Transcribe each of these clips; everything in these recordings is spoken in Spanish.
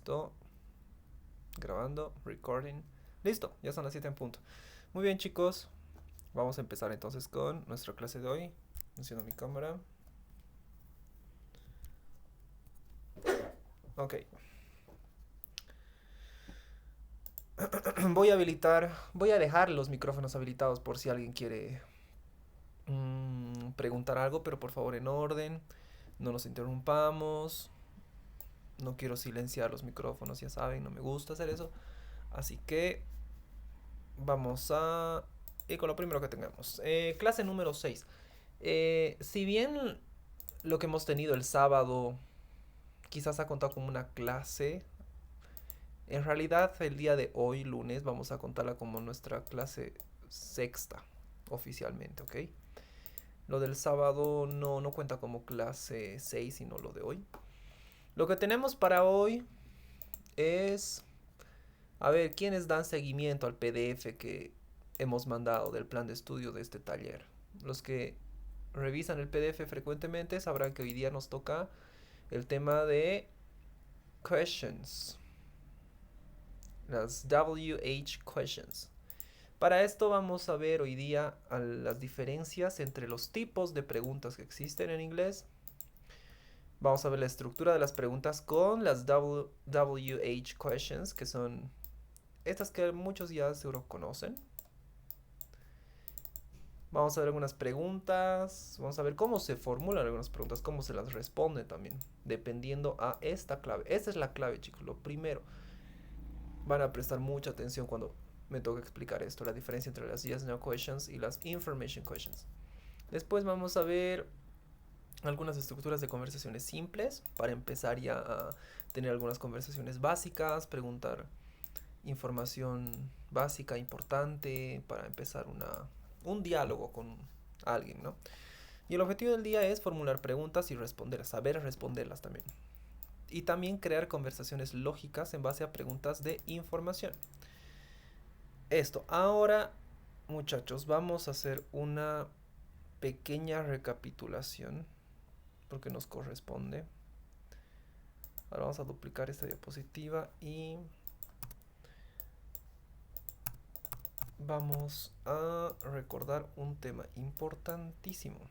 Listo. Grabando, recording. Listo, ya son las 7 en punto. Muy bien, chicos. Vamos a empezar entonces con nuestra clase de hoy. Enciendo mi cámara. Ok. Voy a dejar los micrófonos habilitados por si alguien quiere preguntar algo, pero por favor en orden. No nos interrumpamos. No quiero silenciar los micrófonos, ya saben, no me gusta hacer eso. Así que vamos a ir con lo primero que tengamos. Clase número 6. Si bien lo que hemos tenido el sábado quizás ha contado como una clase, en realidad el día de hoy, lunes, vamos a contarla como nuestra clase sexta oficialmente, ¿ok? Lo del sábado no cuenta como clase 6, sino lo de hoy. Lo que tenemos para hoy es, a ver, ¿quiénes dan seguimiento al PDF que hemos mandado del plan de estudio de este taller? Los que revisan el PDF frecuentemente sabrán que hoy día nos toca el tema de questions, las WH questions. Para esto vamos a ver hoy día las diferencias entre los tipos de preguntas que existen en inglés. Vamos a ver la estructura de las preguntas con las WH questions, que son estas que muchos ya seguro conocen. Vamos a ver algunas preguntas, vamos a ver cómo se formulan algunas preguntas, cómo se las responde también, dependiendo a esta clave. Esta es la clave, chicos, lo primero. Van a prestar mucha atención cuando me toca explicar esto, la diferencia entre las yes no questions y las information questions. Después vamos a ver algunas estructuras de conversaciones simples para empezar ya a tener algunas conversaciones básicas, preguntar información básica importante para empezar un diálogo con alguien, ¿no? Y el objetivo del día es formular preguntas y responder, saber responderlas también. Y también crear conversaciones lógicas en base a preguntas de información. Esto, ahora muchachos, vamos a hacer una pequeña recapitulación porque nos corresponde. Ahora vamos a duplicar esta diapositiva y vamos a recordar un tema importantísimo.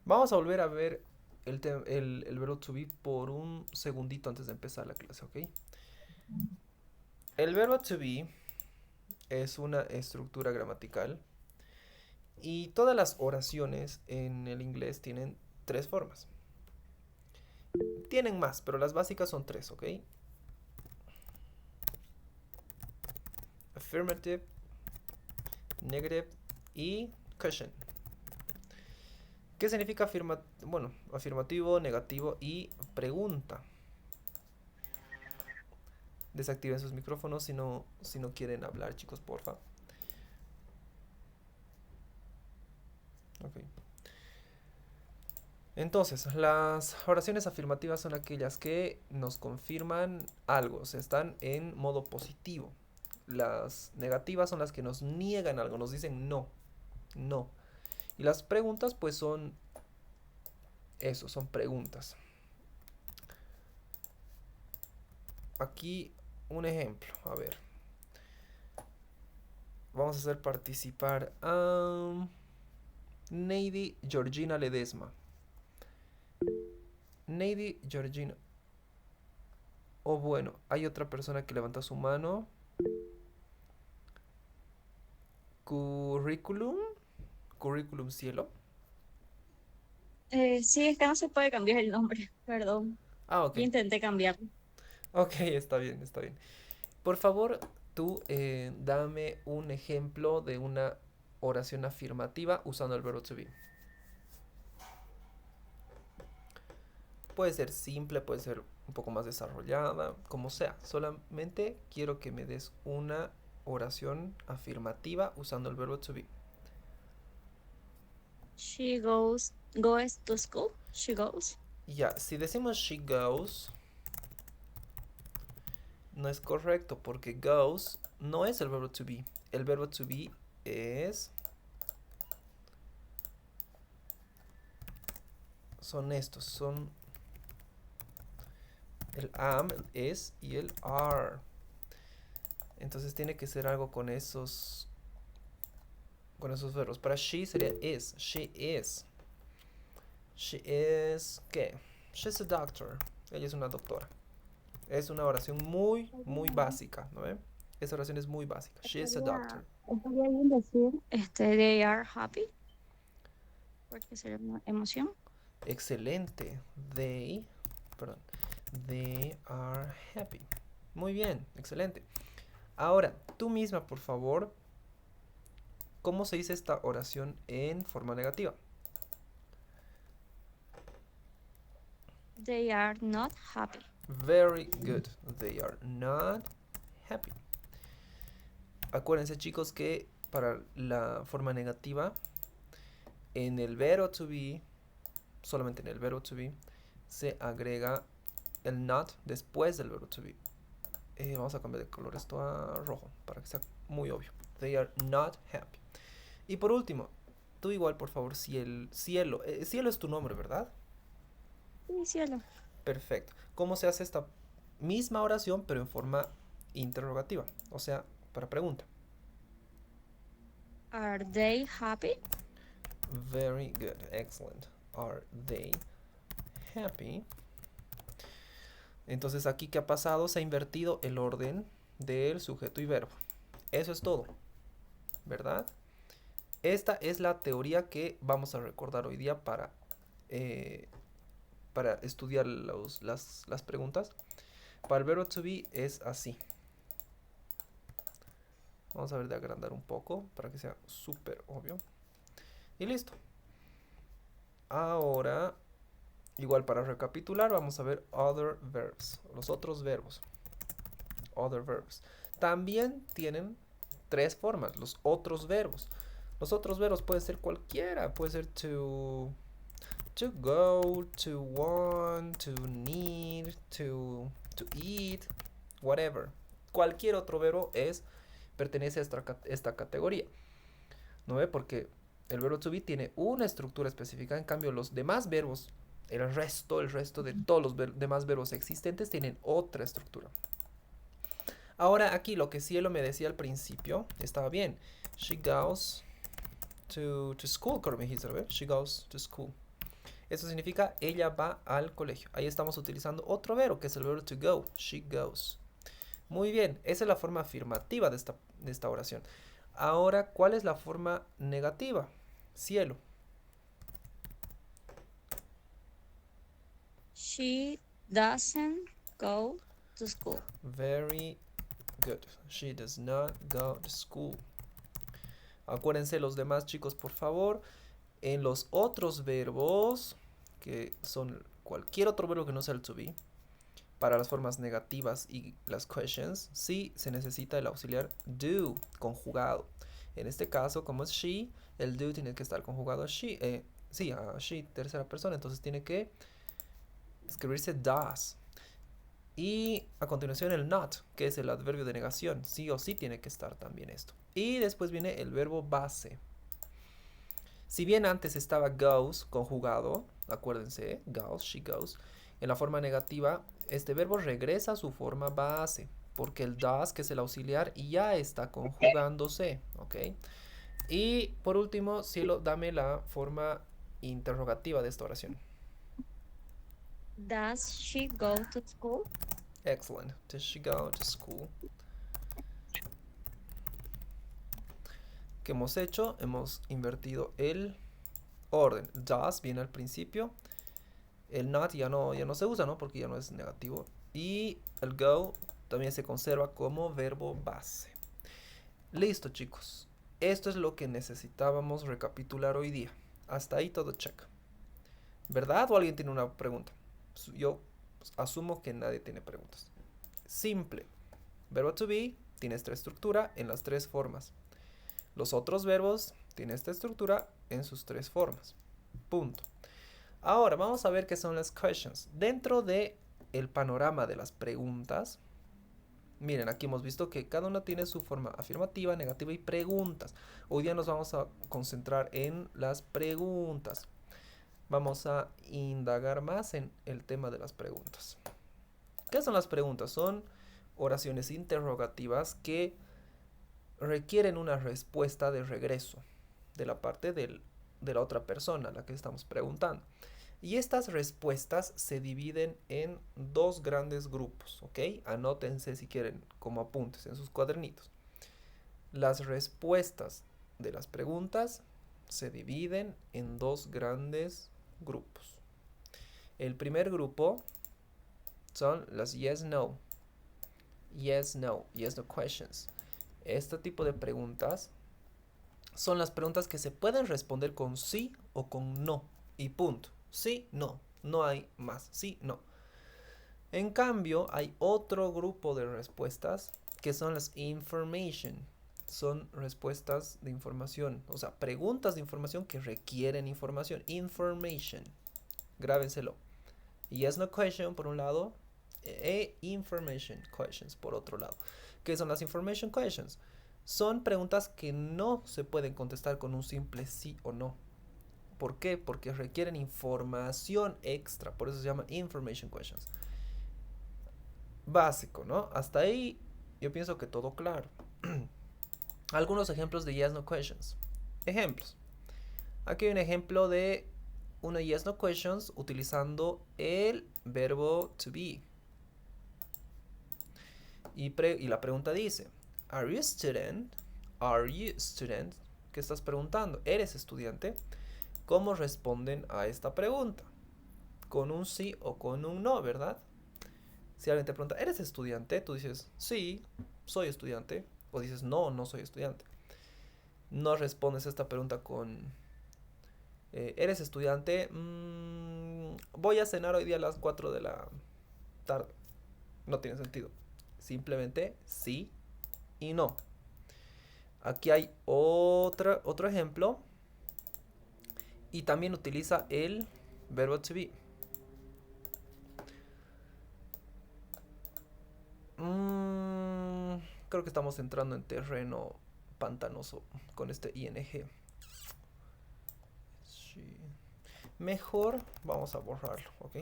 Vamos a volver a ver el verbo to be por un segundito antes de empezar la clase, ¿ok? El verbo to be es una estructura gramatical y todas las oraciones en el inglés tienen tres formas. Tienen más, pero las básicas son tres, ¿ok? Affirmative, negative y question. ¿Qué significa afirmativo, negativo y pregunta? Desactiven sus micrófonos si no quieren hablar, chicos, porfa. Ok. Entonces, las oraciones afirmativas son aquellas que nos confirman algo, o sea, están en modo positivo. Las negativas son las que nos niegan algo, nos dicen no, no. Y las preguntas, pues son eso, son preguntas. Aquí un ejemplo, a ver. Vamos a hacer participar a Neidy Georgina Ledesma. Neidy Georgina. O bueno, hay otra persona que levanta su mano. Curriculum. Curriculum cielo. Sí, es que no se puede cambiar el nombre, perdón. Ah, ok. Yo intenté cambiarlo. Ok, está bien, está bien. Por favor, tú dame un ejemplo de una oración afirmativa usando el verbo to be. Puede ser simple, puede ser un poco más desarrollada, como sea. Solamente quiero que me des una oración afirmativa usando el verbo to be. She goes to school. She goes. Ya, si decimos she goes, no es correcto porque goes no es el verbo to be. El verbo to be es son estos, son el am, el is y el are. Entonces tiene que ser algo con esos verbos. Para she sería is. She is. She is, ¿qué? She's a doctor. Ella es una doctora. Es una oración muy, muy básica, ¿no ven? Esa oración es muy básica. She is a doctor. Estaría bien decir, they are happy, porque sería una emoción. Excelente. Perdón. They are happy. Muy bien, excelente. Ahora, tú misma, por favor, ¿cómo se dice esta oración en forma negativa? They are not happy. Very good. They are not happy. Acuérdense, chicos, que para la forma negativa, en el verbo to be, solamente en el verbo to be, se agrega el not después del verbo to be. Vamos a cambiar de color esto a rojo para que sea muy obvio. They are not happy. Y por último, tú igual, por favor, si el cielo. Cielo es tu nombre, ¿verdad? Sí, cielo. Perfecto. ¿Cómo se hace esta misma oración, pero en forma interrogativa? O sea, para pregunta. Are they happy? Very good. Excellent. Are they happy? Entonces, aquí, ¿qué ha pasado? Se ha invertido el orden del sujeto y verbo. Eso es todo, ¿verdad? Esta es la teoría que vamos a recordar hoy día para estudiar las preguntas. Para el verbo to be es así. Vamos a ver de agrandar un poco para que sea súper obvio. Y listo. Ahora, igual para recapitular, vamos a ver other verbs, los otros verbos. Other verbs. También tienen tres formas, los otros verbos. Los otros verbos pueden ser cualquiera, puede ser to go, to want, to need, to eat, whatever. Cualquier otro verbo pertenece a esta categoría. ¿No ve? Porque el verbo to be tiene una estructura específica, en cambio los demás verbos, el resto de todos los demás verbos existentes tienen otra estructura. Ahora aquí lo que Cielo me decía al principio estaba bien. She goes to school, corregiste, ¿verdad? She goes to school. Eso significa ella va al colegio. Ahí estamos utilizando otro verbo, que es el verbo to go. She goes. Muy bien, esa es la forma afirmativa de esta oración. Ahora, ¿cuál es la forma negativa? Cielo. She doesn't go to school. Very good. She does not go to school. Acuérdense los demás, chicos, por favor. En los otros verbos, que son cualquier otro verbo que no sea el to be, para las formas negativas y las questions, sí se necesita el auxiliar do, conjugado. En este caso, como es she, el do tiene que estar conjugado a she. A she, tercera persona, entonces tiene que escribirse does. Y a continuación el not, que es el adverbio de negación. Sí o sí tiene que estar también esto. Y después viene el verbo base. Si bien antes estaba goes conjugado, acuérdense, goes, she goes, en la forma negativa, este verbo regresa a su forma base, porque el does, que es el auxiliar, ya está conjugándose, ¿ok? Y por último, Cielo, dame la forma interrogativa de esta oración. Does she go to school? Excellent. Does she go to school? ¿Qué hemos hecho? Hemos invertido el orden. Does viene al principio. El not ya no se usa, ¿no? Porque ya no es negativo. Y el go también se conserva como verbo base. Listo, chicos. Esto es lo que necesitábamos recapitular hoy día. Hasta ahí todo check. ¿Verdad? ¿O alguien tiene una pregunta? Yo asumo que nadie tiene preguntas. Simple. Verbo to be tiene esta estructura en las tres formas. Los otros verbos tienen esta estructura en sus tres formas. Punto. Ahora vamos a ver qué son las questions. Dentro de el panorama de las preguntas, miren, aquí hemos visto que cada una tiene su forma afirmativa, negativa y preguntas. Hoy día nos vamos a concentrar en las preguntas. Vamos a indagar más en el tema de las preguntas. ¿Qué son las preguntas? Son oraciones interrogativas que requieren una respuesta de regreso de la parte de la otra persona a la que estamos preguntando. Y estas respuestas se dividen en dos grandes grupos, ¿ok? Anótense si quieren como apuntes en sus cuadernitos. Las respuestas de las preguntas se dividen en dos grandes grupos. El primer grupo son las yes, no. Yes, no questions. Este tipo de preguntas son las preguntas que se pueden responder con sí o con no. Y punto. Sí, no. No hay más. Sí, no. En cambio, hay otro grupo de respuestas que son las information. Son respuestas de información. O sea, preguntas de información que requieren información. Information. Grábenselo. Yes, no question por un lado. Information questions por otro lado. ¿Qué son las information questions? Son preguntas que no se pueden contestar con un simple sí o no. ¿Por qué? Porque requieren información extra. Por eso se llama information questions. Básico, ¿no? Hasta ahí yo pienso que todo claro. Algunos ejemplos de yes, no questions. Ejemplos. Aquí hay un ejemplo de una yes, no questions utilizando el verbo to be. Y la pregunta dice, Are you a student? Are you a student? ¿Qué estás preguntando? ¿Eres estudiante? ¿Cómo responden a esta pregunta? Con un sí o con un no, ¿verdad? Si alguien te pregunta, ¿eres estudiante? Tú dices, sí, soy estudiante. O dices, no, no soy estudiante. No respondes a esta pregunta con, ¿eres estudiante? Voy a cenar hoy día a las 4 de la tarde. No tiene sentido. Simplemente sí y no. Aquí hay otro ejemplo. Y también utiliza el verbo to be. Creo que estamos entrando en terreno pantanoso con este ing. Sí. Mejor vamos a borrarlo, ¿ok?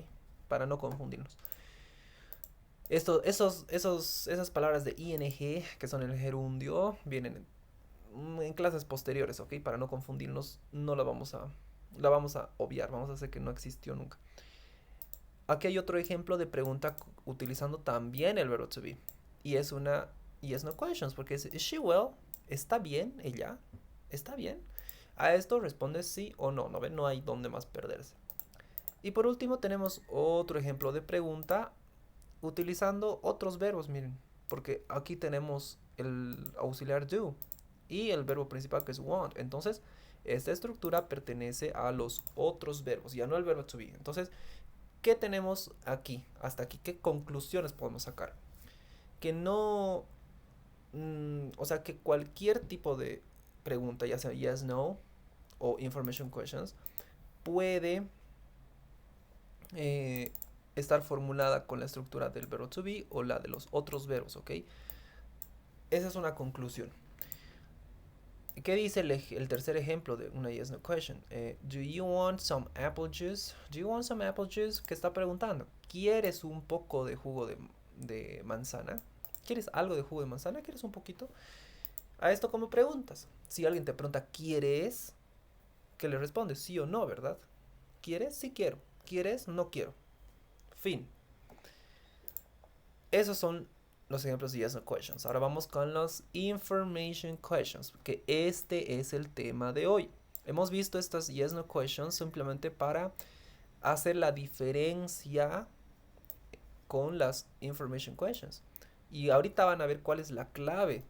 Para no confundirnos. Esas palabras de ing, que son el gerundio, vienen en clases posteriores, ¿ok? Para no confundirnos, no la vamos a obviar, vamos a hacer que no existió nunca. Aquí hay otro ejemplo de pregunta utilizando también el verbo to be. Y es una yes, no questions, porque es, is she well? ¿Está bien ella? ¿Está bien? A esto responde sí o no, no hay dónde más perderse. Y por último tenemos otro ejemplo de pregunta utilizando otros verbos, miren. Porque aquí tenemos el auxiliar do y el verbo principal que es want. Entonces, esta estructura pertenece a los otros verbos, ya no al verbo to be. Entonces, ¿qué tenemos aquí? Hasta aquí, ¿qué conclusiones podemos sacar? Que no, o sea, que cualquier tipo de pregunta, ya sea yes, no o information questions, puede estar formulada con la estructura del verbo to be o la de los otros verbos, ¿ok? Esa es una conclusión. ¿Qué dice el tercer ejemplo de una yes, no question? Do you want some apple juice? Do you want some apple juice? ¿Qué está preguntando? ¿Quieres un poco de jugo de manzana? ¿Quieres algo de jugo de manzana? ¿Quieres un poquito? A esto como preguntas. Si alguien te pregunta, ¿quieres? ¿Qué le respondes? Sí o no, ¿verdad? ¿Quieres? Sí quiero. ¿Quieres? No quiero. Fin. Esos son los ejemplos de yes, no questions. Ahora vamos con los information questions, que este es el tema de hoy. Hemos visto estas yes, no questions simplemente para hacer la diferencia con las information questions. Y ahorita van a ver cuál es la clave.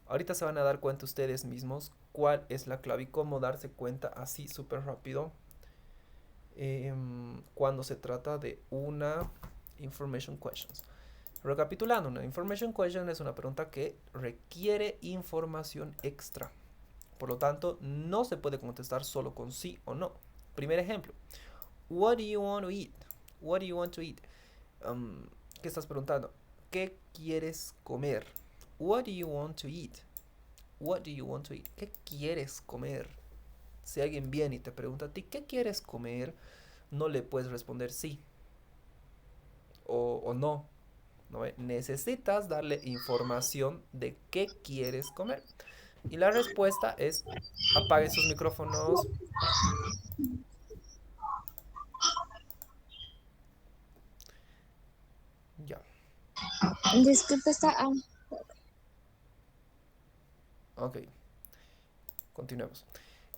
Ahorita se van a dar cuenta ustedes mismos cuál es la clave y cómo darse cuenta así súper rápido cuando se trata de una information questions. Recapitulando, una information question es una pregunta que requiere información extra. Por lo tanto, no se puede contestar solo con sí o no. Primer ejemplo. What do you want to eat? What do you want to eat? ¿Qué estás preguntando? ¿Qué quieres comer? What do you want to eat? What do you want to eat? ¿Qué quieres comer? Si alguien viene y te pregunta a ti, ¿qué quieres comer? No le puedes responder sí o no. ¿No? Necesitas darle información de qué quieres comer. Y la respuesta es, apague sus micrófonos. Ya, Disculpe, está. ok, continuemos.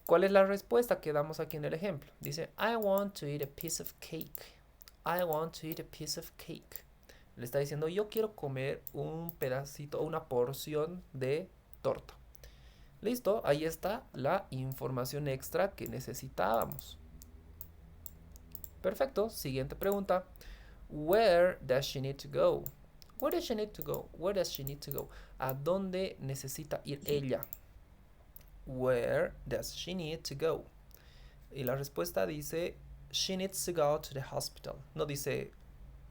¿Cuál es la respuesta que damos aquí en el ejemplo? Dice, I want to eat a piece of cake. I want to eat a piece of cake. Le está diciendo, yo quiero comer un pedacito, una porción de torta. Listo, ahí está la información extra que necesitábamos. Perfecto, siguiente pregunta. Where does she need to go? Where does she need to go? Where does she need to go? ¿A dónde necesita ir ella? Where does she need to go? Y la respuesta dice, she needs to go to the hospital. No dice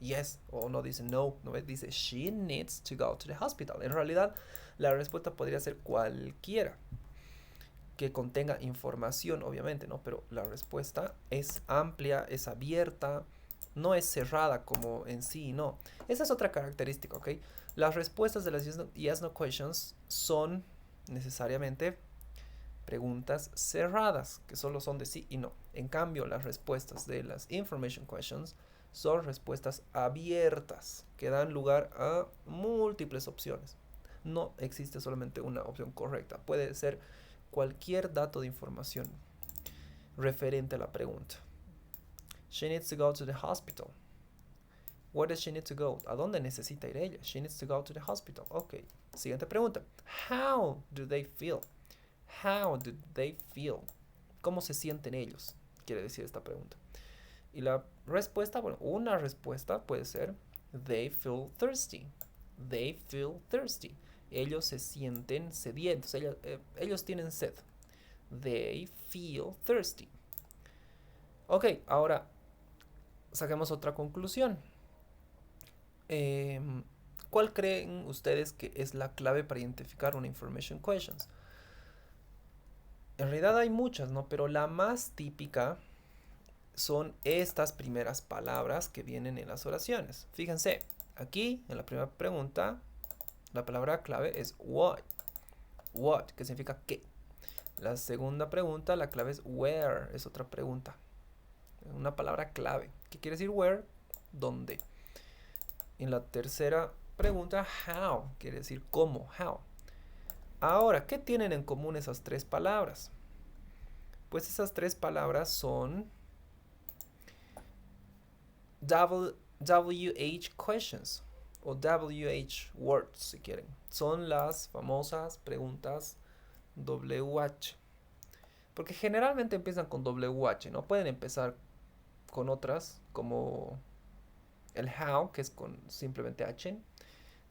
yes o no dice no, no dice she needs to go to the hospital. En realidad, la respuesta podría ser cualquiera que contenga información, obviamente, ¿no? Pero la respuesta es amplia, es abierta, no es cerrada como en sí y no. Esa es otra característica, ¿ok? Las respuestas de las yes no questions son necesariamente preguntas cerradas, que solo son de sí y no. En cambio, las respuestas de las information questions son respuestas abiertas, que dan lugar a múltiples opciones. No existe solamente una opción correcta. Puede ser cualquier dato de información referente a la pregunta. She needs to go to the hospital. Where does she need to go? ¿A dónde necesita ir ella? She needs to go to the hospital. Ok. Siguiente pregunta. How do they feel? How do they feel? ¿Cómo se sienten ellos? Quiere decir esta pregunta. Y la respuesta, bueno, una respuesta puede ser they feel thirsty. They feel thirsty. Ellos se sienten sedientos. Ellos tienen sed. They feel thirsty. Ok, ahora saquemos otra conclusión. ¿Cuál creen ustedes que es la clave para identificar una information questions? En realidad hay muchas, ¿no? Pero la más típica son estas primeras palabras que vienen en las oraciones. Fíjense, aquí en la primera pregunta, la palabra clave es what. What, que significa qué. La segunda pregunta, la clave es where, es otra pregunta. Una palabra clave. ¿Qué quiere decir where? ¿Dónde? En la tercera pregunta, how, quiere decir cómo, how. Ahora, ¿qué tienen en común esas tres palabras? Pues esas tres palabras son WH questions o WH words, si quieren. Son las famosas preguntas WH. Porque generalmente empiezan con WH, ¿no? Pueden empezar con otras como el how, que es con simplemente H.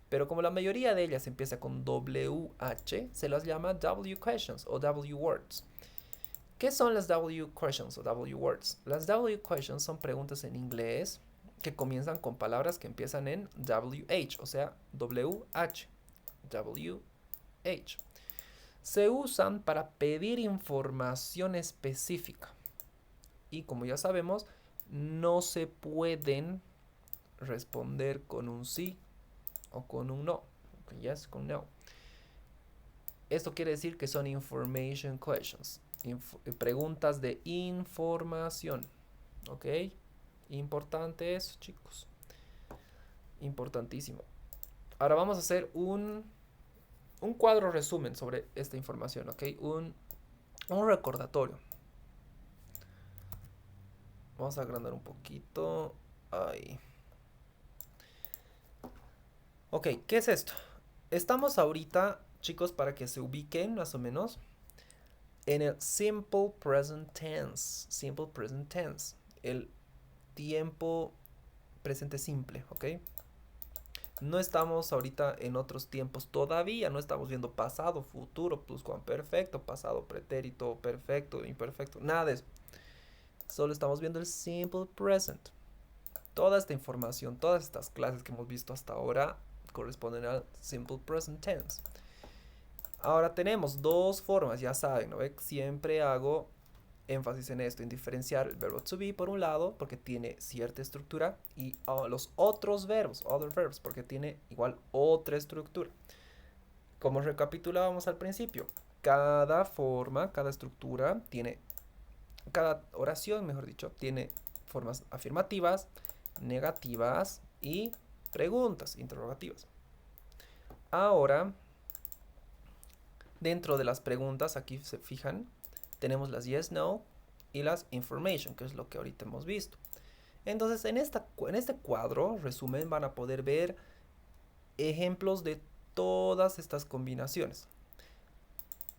Pero como la mayoría de ellas empieza con WH, se las llama W questions o W words. ¿Qué son las W questions o W words? Las W questions son preguntas en inglés que comienzan con palabras que empiezan en WH, o sea, WH. WH. Se usan para pedir información específica. Y como ya sabemos, no se pueden responder con un sí o con un no. Con yes, con no. Esto quiere decir que son information questions. Preguntas de información. ¿Ok? Importante eso, chicos. Importantísimo. Ahora vamos a hacer un cuadro resumen sobre esta información. ¿Ok? Un recordatorio. Vamos a agrandar un poquito. Ahí. Ok, ¿qué es esto? Estamos ahorita, chicos, para que se ubiquen más o menos, en el simple present tense. Simple present tense. El tiempo presente simple, ¿ok? No estamos ahorita en otros tiempos todavía. No estamos viendo pasado, futuro, pluscuamperfecto, pasado, pretérito, perfecto, imperfecto. Nada de eso. Solo estamos viendo el simple present. Toda esta información, todas estas clases que hemos visto hasta ahora corresponden al simple present tense. Ahora tenemos dos formas, ya saben, ¿no? Siempre hago énfasis en esto, en diferenciar el verbo to be por un lado, porque tiene cierta estructura, y los otros verbos, other verbs, porque tiene igual otra estructura. Como recapitulábamos al principio, cada forma, cada estructura tiene, cada oración, mejor dicho, tiene formas afirmativas, negativas y preguntas interrogativas. Ahora, dentro de las preguntas, aquí se fijan, tenemos las yes, no y las information, que es lo que ahorita hemos visto. Entonces, en este cuadro, resumen, van a poder ver ejemplos de todas estas combinaciones.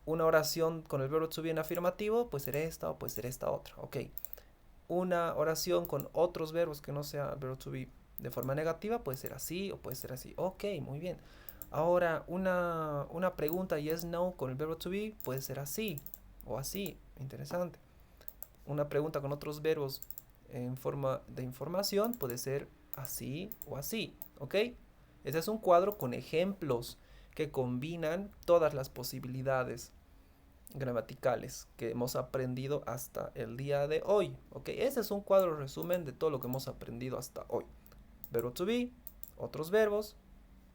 Una oración con el verbo to be en afirmativo puede ser esta o puede ser esta otra, ok. Una oración con otros verbos que no sea el verbo to be de forma negativa puede ser así o puede ser así, ok, muy bien. Ahora, una pregunta yes, no con el verbo to be puede ser así o así, interesante. Una pregunta con otros verbos en forma de información puede ser así o así, ¿ok? Este es un cuadro con ejemplos que combinan todas las posibilidades gramaticales que hemos aprendido hasta el día de hoy, ¿ok? Este es un cuadro resumen de todo lo que hemos aprendido hasta hoy. Verbo to be, otros verbos,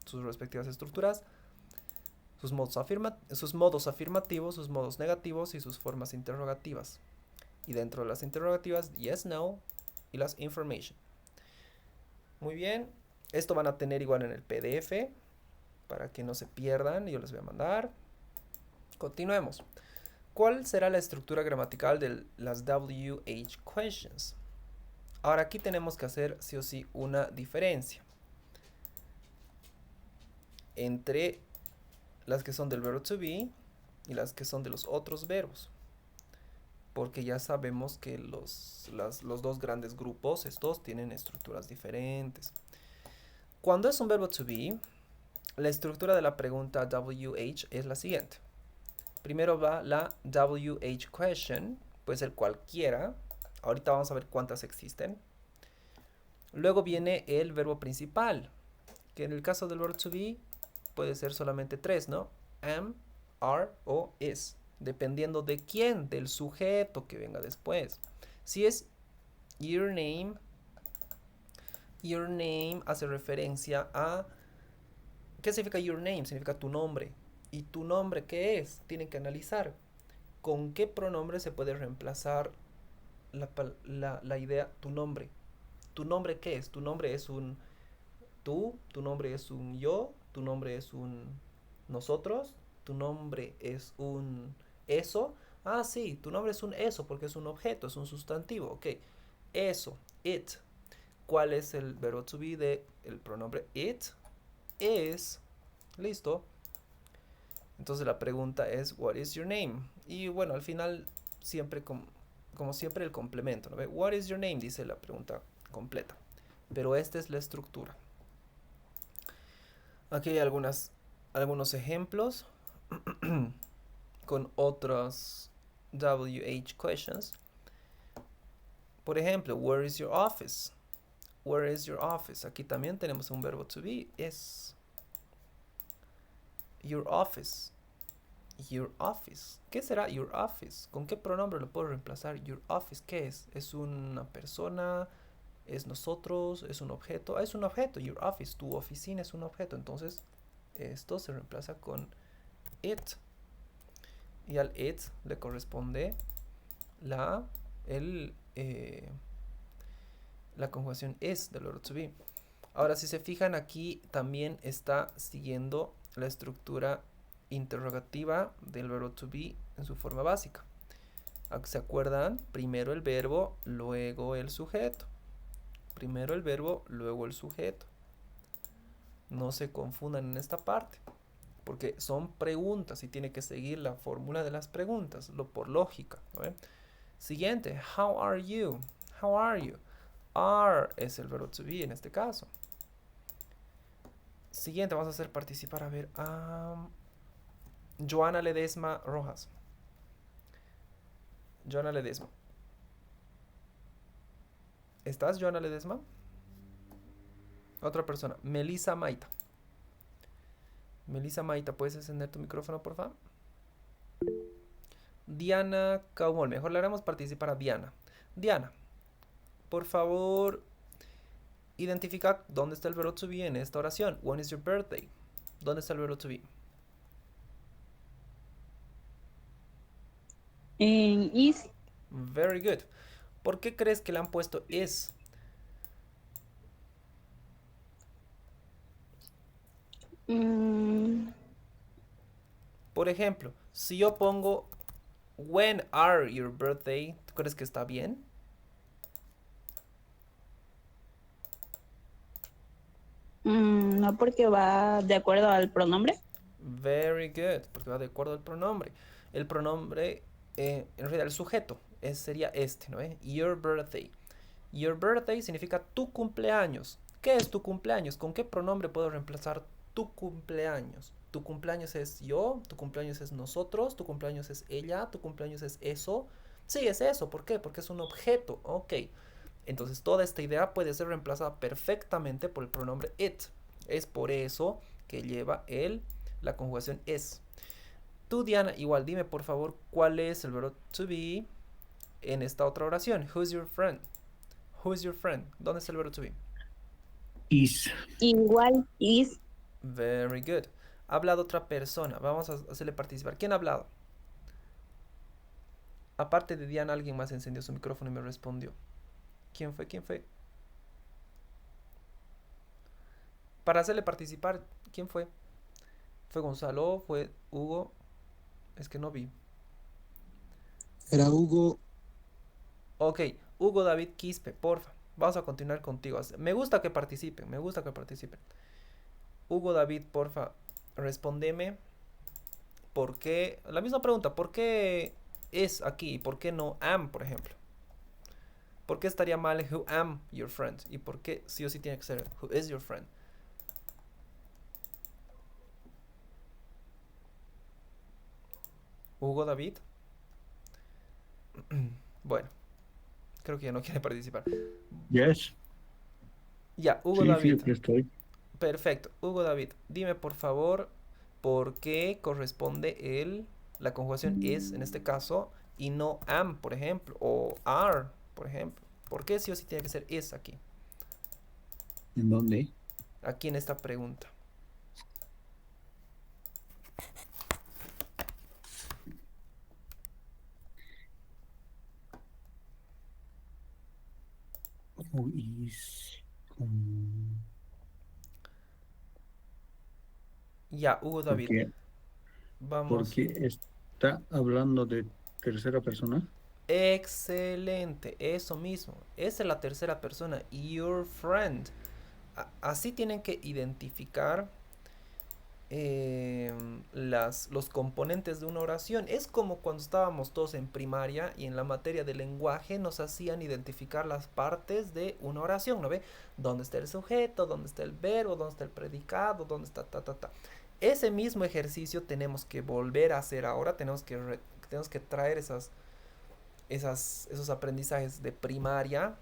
sus respectivas estructuras, sus modos afirmativos, sus modos negativos y sus formas interrogativas. Y dentro de las interrogativas, yes, no y las information. Muy bien, esto van a tener igual en el PDF para que no se pierdan, yo les voy a mandar. Continuemos. ¿Cuál será la estructura gramatical de las WH questions? Ahora aquí tenemos que hacer sí o sí una diferencia entre las que son del verbo to be y las que son de los otros verbos, porque ya sabemos que los dos grandes grupos, estos tienen estructuras diferentes. Cuando es un verbo to be, la estructura de la pregunta WH es la siguiente. Primero va la WH question, puede ser cualquiera. Ahorita vamos a ver cuántas existen. Luego viene el verbo principal, que en el caso del verbo to be puede ser solamente 3, ¿no? Am, are o is, dependiendo de quién, del sujeto que venga después. Si es your name hace referencia a... ¿Qué significa your name? Significa tu nombre. ¿Y tu nombre qué es? Tienen que analizar con qué pronombre se puede reemplazar la idea tu nombre. ¿Tu nombre qué es? Tu nombre es un tú, tu nombre es un yo, tu nombre es un nosotros, tu nombre es un eso. Ah, sí, tu nombre es un eso porque es un objeto, es un sustantivo. Ok, eso, it. ¿Cuál es el verbo to be de el pronombre it? Es. Listo. Entonces la pregunta es, what is your name? Y bueno, al final, siempre como siempre, el complemento, ¿no? What is your name? Dice la pregunta completa. Pero esta es la estructura. Aquí hay algunos ejemplos con otros WH questions. Por ejemplo, where is your office? Where is your office? Aquí también tenemos un verbo to be, es. Your office. Your office. ¿Qué será your office? ¿Con qué pronombre lo puedo reemplazar? Your office, ¿qué es? ¿Es una persona? ¿Es nosotros? ¿Es un objeto? Es un objeto, your office. Tu oficina es un objeto. Entonces, esto se reemplaza con it. Y al it le corresponde la conjugación is del verbo to be. Ahora, si se fijan, aquí también está siguiendo la estructura interrogativa del verbo to be en su forma básica. ¿Se acuerdan? Primero el verbo, luego el sujeto. Primero el verbo, luego el sujeto. No se confundan en esta parte, porque son preguntas y tiene que seguir la fórmula de las preguntas, por lógica, ¿no? Siguiente, how are you? How are you? Are es el verbo to be en este caso. Siguiente, vamos a hacer participar, a ver, Joana Ledesma Rojas. Joana Ledesma. ¿Estás, Joana Ledesma? Otra persona, Melissa Maita. Melissa Maita, ¿puedes encender tu micrófono, por favor? Diana Caumol, mejor le haremos participar a Diana. Diana, por favor, identifica dónde está el verbo to be en esta oración. When is your birthday? ¿Dónde está el verbo to be? En is. Very good. ¿Por qué crees que le han puesto is? mm, Por ejemplo, si yo pongo when are your birthday, ¿tú crees que está bien? no, porque va de acuerdo al pronombre. Very good, porque va de acuerdo al pronombre. El pronombre, en realidad el sujeto, sería este, ¿no? Your birthday. Your birthday significa tu cumpleaños. ¿Qué es tu cumpleaños? ¿Con qué pronombre puedo reemplazar tu cumpleaños? Tu cumpleaños es yo, tu cumpleaños es nosotros, tu cumpleaños es ella, tu cumpleaños es eso. Sí, es eso. ¿Por qué? Porque es un objeto. Ok. Entonces toda esta idea puede ser reemplazada perfectamente por el pronombre it. Es por eso que lleva la conjugación es. Tú, Diana, igual dime por favor cuál es el verbo to be en esta otra oración. Who's your friend? Who's your friend? ¿Dónde está el verbo to be? Is. Igual is. Very good. Ha hablado otra persona. Vamos a hacerle participar. ¿Quién ha hablado? Aparte de Diana, alguien más encendió su micrófono y me respondió. ¿Quién fue? ¿Quién fue? Para hacerle participar, ¿quién fue? ¿Fue Gonzalo? ¿Fue Hugo? Es que no vi. Era Hugo. Ok, Hugo David Quispe, porfa. Vamos a continuar contigo. Me gusta que participen, me gusta que participen. Hugo David, porfa, respondeme. ¿Por qué? La misma pregunta, ¿por qué es aquí? ¿Por qué no am, por ejemplo? ¿Por qué estaría mal who am your friend? ¿Y por qué sí o sí tiene que ser who is your friend? Hugo David. Bueno, creo que ya no quiere participar. Yes. Ya, Hugo Sí, David. aquí estoy. Perfecto. Hugo David, dime por favor por qué corresponde la conjugación is en este caso y no am, por ejemplo, o are, por ejemplo. ¿Por qué sí o sí tiene que ser is aquí? ¿En dónde? Aquí en esta pregunta. Who is. um, Ya, Hugo David, porque, vamos. porque está hablando de tercera persona. Excelente, eso mismo. Esa es la tercera persona, your friend. Así tienen que identificar los componentes de una oración. Es como cuando estábamos todos en primaria y en la materia de lenguaje nos hacían identificar las partes de una oración, ¿no ve? ¿Dónde está el sujeto? ¿Dónde está el verbo? ¿Dónde está el predicado? ¿Dónde está ta, ta, ta? Ese mismo ejercicio tenemos que volver a hacer ahora. Tenemos que traer esos aprendizajes de primaria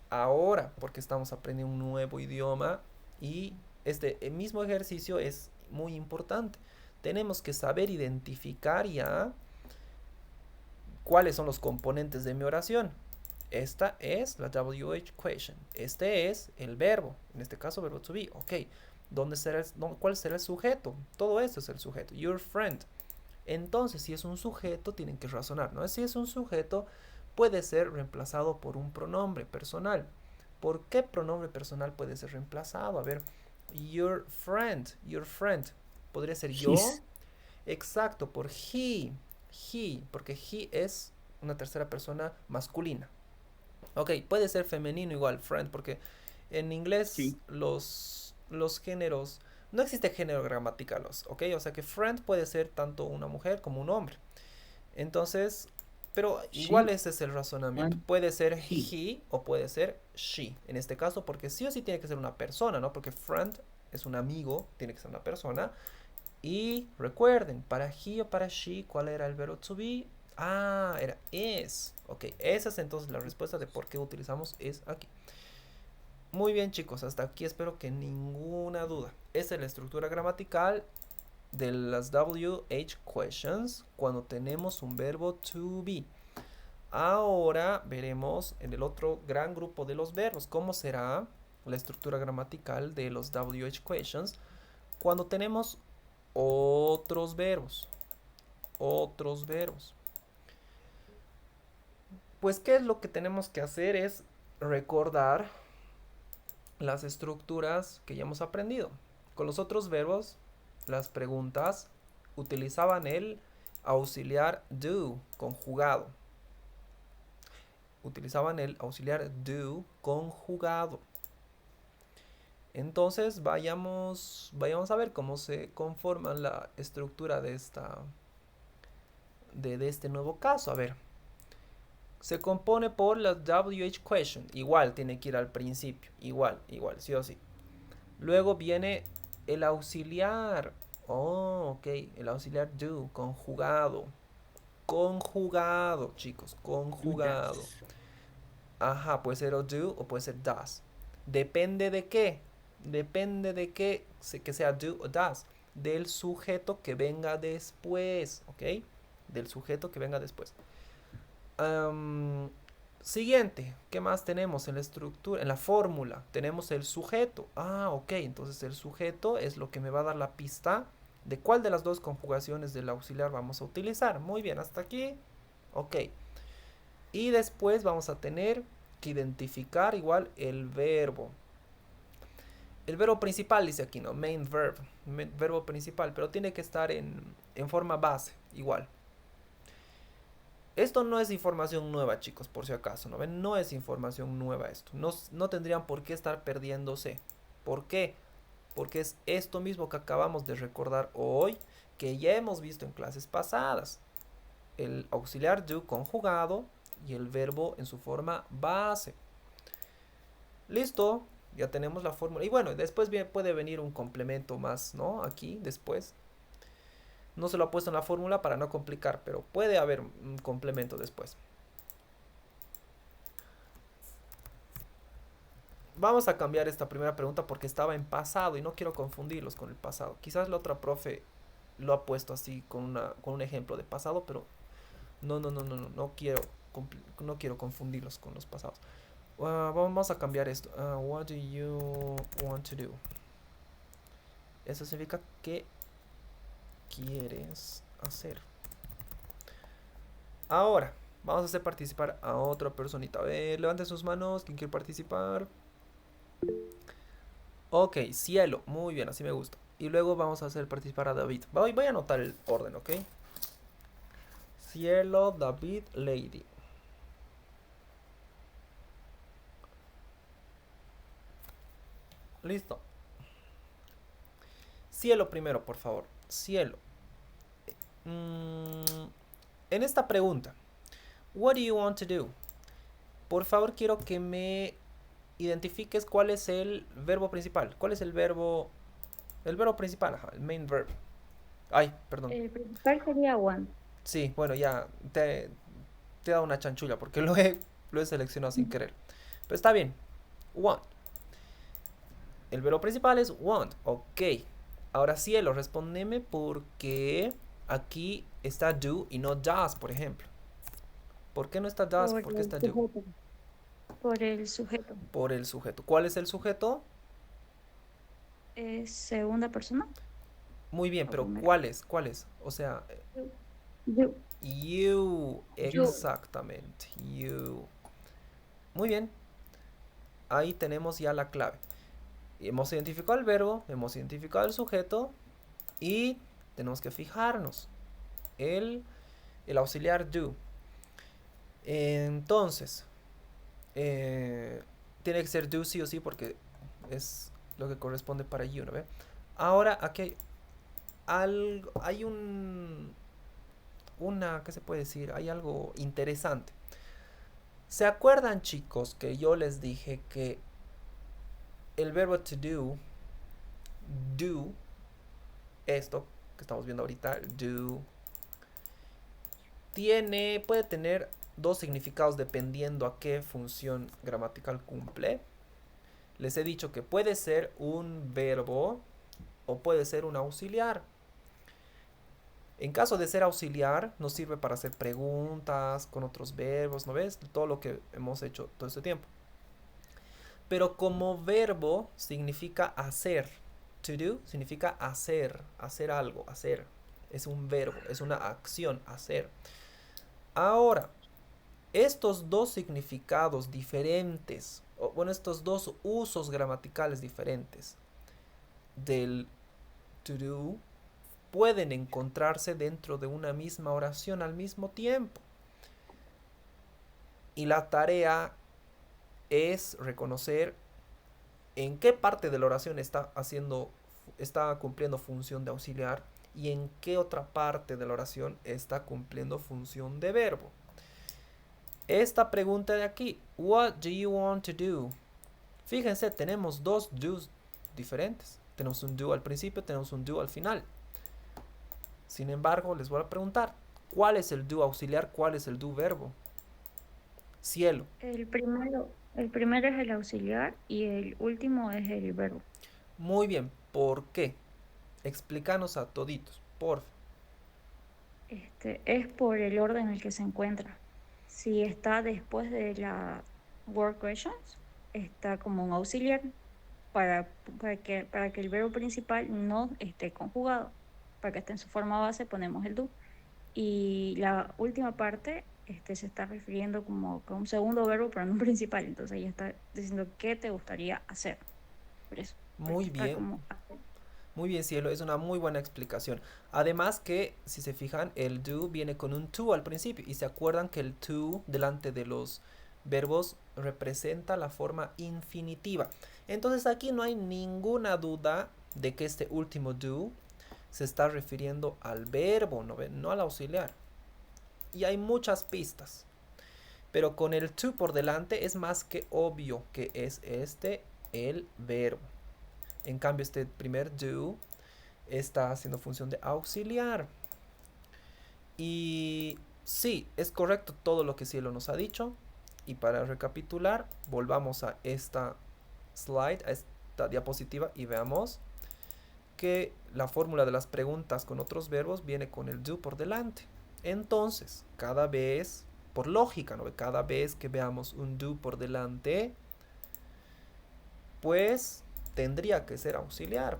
ahora, porque estamos aprendiendo un nuevo idioma y el mismo ejercicio es muy importante. Tenemos que saber identificar ya cuáles son los componentes de mi oración. Esta es la WH question. Este es el verbo, en este caso verbo to be. Ok, ¿cuál será el sujeto? Todo esto es el sujeto. Your friend. Entonces, si es un sujeto, tienen que razonar, ¿no? Si es un sujeto, puede ser reemplazado por un pronombre personal. ¿Por qué pronombre personal puede ser reemplazado? A ver, your friend, your friend. Podría ser yo. His. Exacto, por he, porque he es una tercera persona masculina. Ok, puede ser femenino igual, friend, porque en inglés Sí. los géneros, no existe género gramatical, ok, o sea que friend puede ser tanto una mujer como un hombre. Entonces, pero igual She ese es el razonamiento. and Puede ser he. he o puede ser she, en este caso, porque sí o sí tiene que ser una persona, ¿no? Porque friend es un amigo, tiene que ser una persona. Y recuerden, para he o para she, ¿cuál era el verbo to be? Ah, era is. Ok, esa es entonces la respuesta de por qué utilizamos is aquí. Muy bien, chicos, hasta aquí espero que ninguna duda. Esa es la estructura gramatical de las WH questions cuando tenemos un verbo to be. Ahora veremos en el otro gran grupo de los verbos cómo será la estructura gramatical de los WH questions cuando tenemos otros verbos. Otros verbos. Pues, ¿qué es lo que tenemos que hacer? Es recordar las estructuras que ya hemos aprendido. Con los otros verbos, las preguntas utilizaban el auxiliar do conjugado. Utilizaban el auxiliar do conjugado. Entonces vayamos a ver cómo se conforma la estructura de este nuevo caso. A ver, se compone por la WH question. Igual tiene que ir al principio. Igual, sí o sí. Luego viene el auxiliar. Oh, ok. El auxiliar do, conjugado. Conjugado, chicos. Conjugado. Ajá, puede ser o do o puede ser does. Depende de qué. Depende de qué que sea do o does. Del sujeto que venga después. ¿Ok? Del sujeto que venga después. Siguiente, ¿qué más tenemos en la estructura? En la fórmula tenemos el sujeto. Ah, ok, entonces el sujeto es lo que me va a dar la pista de cuál de las dos conjugaciones del auxiliar vamos a utilizar. Muy bien, hasta aquí. Ok. Y después vamos a tener que identificar igual el verbo. El verbo principal dice aquí, ¿no? Main verb. Verbo principal, pero tiene que estar en forma base, igual. Esto no es información nueva, chicos, por si acaso, ¿no ven? No es información nueva esto. No tendrían por qué estar perdiéndose. ¿Por qué? Porque es esto mismo que acabamos de recordar hoy, que ya hemos visto en clases pasadas. El auxiliar do conjugado y el verbo en su forma base. Listo, ya tenemos la fórmula. Y bueno, después puede venir un complemento más, ¿no? Aquí, después. No se lo ha puesto en la fórmula para no complicar, pero puede haber un complemento después. Vamos a cambiar esta primera pregunta porque estaba en pasado y no quiero confundirlos con el pasado. Quizás la otra profe lo ha puesto así con un ejemplo de pasado, pero no quiero confundirlos con los pasados. Vamos a cambiar esto. What do you want to do? Eso significa que quieres hacer. Ahora, vamos a hacer participar a otra personita. A ver, levanten sus manos. ¿Quién quiere participar? Ok, cielo. Muy bien, así me gusta. Y luego vamos a hacer participar a David. Voy a anotar el orden, ¿ok? Cielo, David, Lady. Listo. Cielo primero, por favor. Cielo. En esta pregunta, what do you want to do? Por favor, quiero que me identifiques cuál es el verbo principal. ¿Cuál es el verbo principal? Ajá, el main verb. Ay, perdón. El principal sería want. Sí, bueno, ya te he dado una chanchulla porque lo he seleccionado sin querer. Pero está bien. Want. El verbo principal es want. Ok. Ahora cielo, respóndeme porque aquí está do y no does, por ejemplo. ¿Por qué no está does? ¿Por qué está do? Por el sujeto. Por el sujeto. ¿Cuál es el sujeto? Segunda persona. Muy bien, pero primero. ¿cuál es? ¿Cuál es? O sea, You. you. Exactamente. You. Muy bien. Ahí tenemos ya la clave. Hemos identificado el verbo, hemos identificado el sujeto y tenemos que fijarnos el auxiliar do. Entonces, tiene que ser do sí o sí porque es lo que corresponde para you, ¿no ve? Ahora aquí hay ¿qué se puede decir? Hay algo interesante. ¿Se acuerdan, chicos, que yo les dije que el verbo to do, esto que estamos viendo ahorita, do, puede tener dos significados dependiendo a qué función gramatical cumple? Les he dicho que puede ser un verbo o puede ser un auxiliar. En caso de ser auxiliar, nos sirve para hacer preguntas con otros verbos, ¿no ves? Todo lo que hemos hecho todo este tiempo. Pero como verbo significa hacer. To do significa hacer, hacer algo, hacer. Es un verbo, es una acción, hacer. Ahora, estos dos significados diferentes, bueno, estos dos usos gramaticales diferentes del to do pueden encontrarse dentro de una misma oración al mismo tiempo. Y la tarea es reconocer en qué parte de la oración está cumpliendo función de auxiliar y en qué otra parte de la oración está cumpliendo función de verbo. Esta pregunta de aquí, what do you want to do? Fíjense, tenemos dos do's diferentes. Tenemos un do al principio, tenemos un do al final. Sin embargo, les voy a preguntar, ¿cuál es el do auxiliar? ¿Cuál es el do verbo? Cielo. El primero es el auxiliar y el último es el verbo. Muy bien, ¿por qué? Explícanos a toditos, por favor. Es por el orden en el que se encuentra. Si está después de la word questions, está como un auxiliar para, para que el verbo principal no esté conjugado. Para que esté en su forma base ponemos el do. Y la última parte se está refiriendo como a un segundo verbo, pero no un principal. Entonces ella está diciendo qué te gustaría hacer. Por eso. Muy bien. Muy bien, Cielo, es una muy buena explicación. Además que, si se fijan, el do viene con un to al principio. Y se acuerdan que el to delante de los verbos representa la forma infinitiva. Entonces aquí no hay ninguna duda de que este último do se está refiriendo al verbo, no al auxiliar. Y hay muchas pistas. Pero con el to por delante es más que obvio que es el verbo. En cambio, este primer do está haciendo función de auxiliar. Y sí, es correcto todo lo que Cielo nos ha dicho. Y para recapitular, volvamos a esta slide, a esta diapositiva y veamos que la fórmula de las preguntas con otros verbos viene con el do por delante. Entonces, cada vez, por lógica, ¿no? Cada vez que veamos un do por delante, pues tendría que ser auxiliar.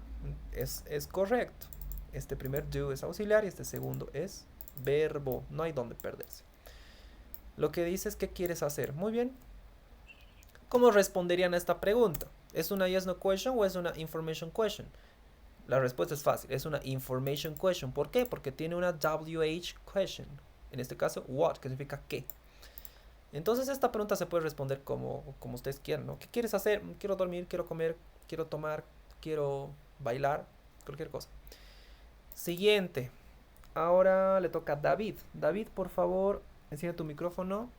Es correcto. Este primer do es auxiliar y este segundo es verbo. No hay donde perderse. Lo que dice es ¿qué quieres hacer? Muy bien. ¿Cómo responderían a esta pregunta? ¿Es una yes no question o es una information question? La respuesta es fácil. Es una information question. ¿Por qué? Porque tiene una WH question. En este caso, what, que significa qué. Entonces esta pregunta se puede responder como ustedes quieran, ¿no? ¿Qué quieres hacer? Quiero dormir, quiero comer, quiero tomar, quiero bailar, cualquier cosa. Siguiente. Ahora le toca a David. David, por favor, enciende tu micrófono.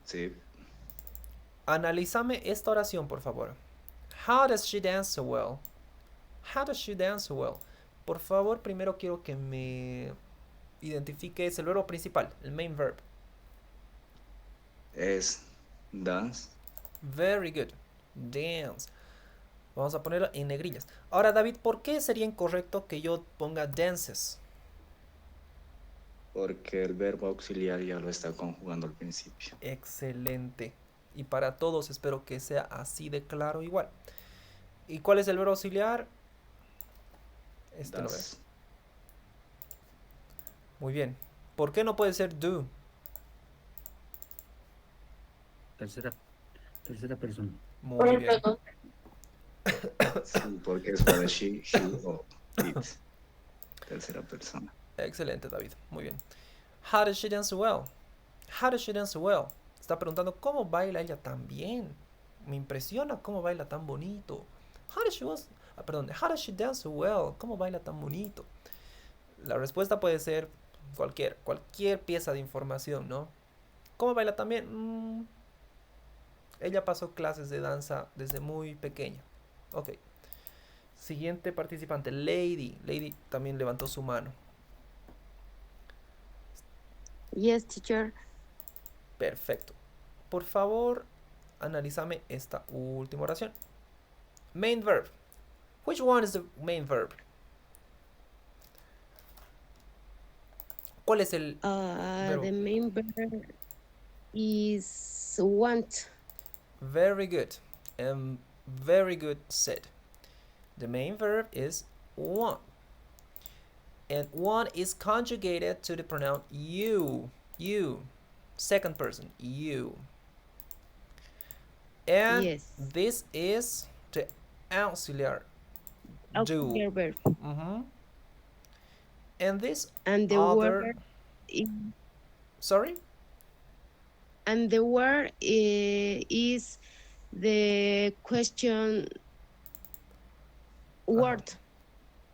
Sí. Analízame esta oración, por favor. How does she dance so well? How does she dance so well? Por favor, primero quiero que me identifiques el verbo principal, el main verb. Es dance. Very good. Dance. Vamos a ponerlo en negrillas. Ahora, David, ¿por qué sería incorrecto que yo ponga dances? Porque el verbo auxiliar ya lo está conjugando al principio. Excelente. Y para todos espero que sea así de claro igual. ¿Y cuál es el verbo auxiliar? Este lo ves. Muy bien. ¿Por qué no puede ser do? Tercera persona. Muy bien. Sí, porque es para she, he o it. Tercera persona. Excelente, David. Muy bien. How does she dance well? How does she dance well? Está preguntando cómo baila ella tan bien. Me impresiona cómo baila tan bonito. How does she dance well? ¿Cómo baila tan bonito? La respuesta puede ser cualquier pieza de información, ¿no? ¿Cómo baila tan bien? Ella pasó clases de danza desde muy pequeña. Ok. Siguiente participante, Lady. Lady también levantó su mano. Yes, teacher. Perfecto. Por favor, analízame esta última oración. Main verb. Which one is the main verb? ¿Cuál es el The verbo? main verb is want. Very good. Very good said. The main verb is want. And want is conjugated to the pronoun you. You. Second person. You. And Yes. this is the auxiliary do. Auxiliary verb. And this And the other... word is, Sorry? and the word is the question word.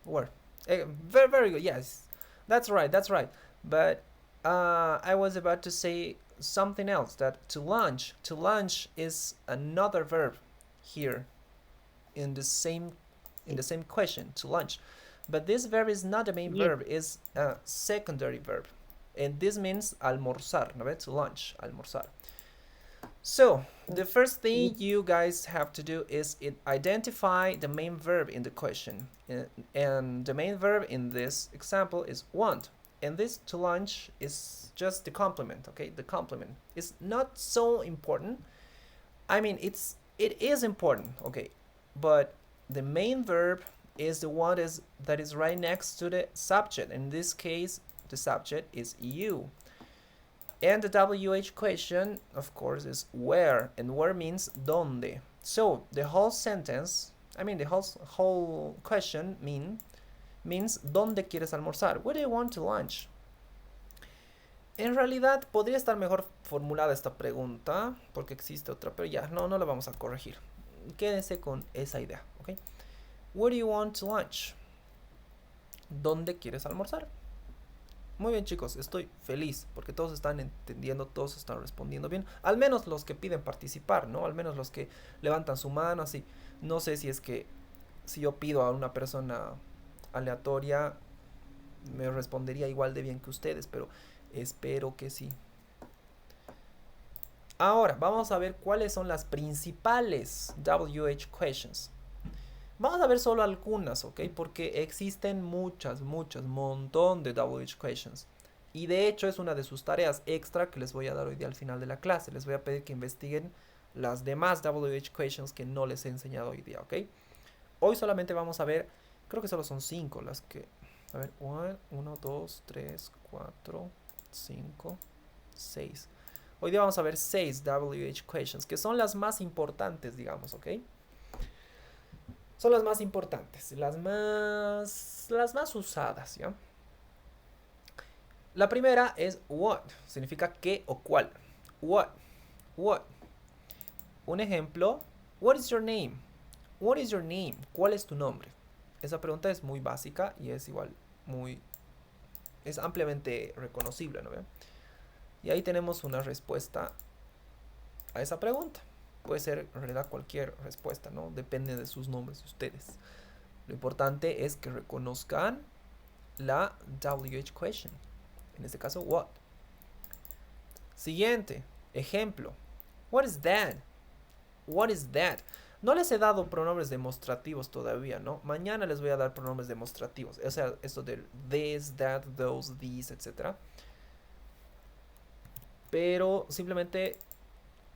Word. Very, very good. Yes, that's right. That's right. But I was about to say something else. That to lunch. To lunch is another verb here in the same question. To lunch. But this verb is not the main Yes. verb. It's a secondary verb, and this means almorzar. ¿No ves? To lunch. Almorzar. So, the first thing you guys have to do is identify the main verb in the question. And the main verb in this example is want. And this to lunch is just the complement, okay? The complement. It's not so important. I mean, it is important, okay? But the main verb is the one that is right next to the subject. In this case, the subject is you. And the WH question, of course, is where, and where means donde. So the whole sentence, I mean the whole question means ¿dónde quieres almorzar? Where do you want to lunch? En realidad podría estar mejor formulada esta pregunta, porque existe otra, pero ya, no la vamos a corregir. Quédense con esa idea, ¿ok? Where do you want to lunch? ¿Dónde quieres almorzar? Muy bien, chicos, estoy feliz porque todos están entendiendo, todos están respondiendo bien. Al menos los que piden participar, ¿no? Al menos los que levantan su mano, así. No sé si es que si yo pido a una persona aleatoria me respondería igual de bien que ustedes, pero espero que sí. Ahora, vamos a ver cuáles son las principales WH questions. Vamos a ver solo algunas, ¿ok? Porque existen muchas, montón de WH questions. Y de hecho es una de sus tareas extra que les voy a dar hoy día al final de la clase. Les voy a pedir que investiguen las demás WH questions que no les he enseñado hoy día, ¿ok? Hoy solamente vamos a ver, creo que solo son 5 las que... A ver, 1, 2, 3, 4, 5, 6. Hoy día vamos a ver 6 WH questions, que son las más importantes, digamos, ¿ok? Son las más importantes, las más usadas, ¿ya? La primera es what, significa qué o cuál. What. Un ejemplo, what is your name? What is your name? ¿Cuál es tu nombre? Esa pregunta es muy básica y es igual es ampliamente reconocible, ¿no? Y ahí tenemos una respuesta a esa pregunta. Puede ser en realidad cualquier respuesta, ¿no? Depende de sus nombres de ustedes. Lo importante es que reconozcan la WH question. En este caso, what. Siguiente, ejemplo. What is that? What is that? No les he dado pronombres demostrativos todavía, ¿no? Mañana les voy a dar pronombres demostrativos. O sea, esto de this, that, those, these, etc. Pero simplemente...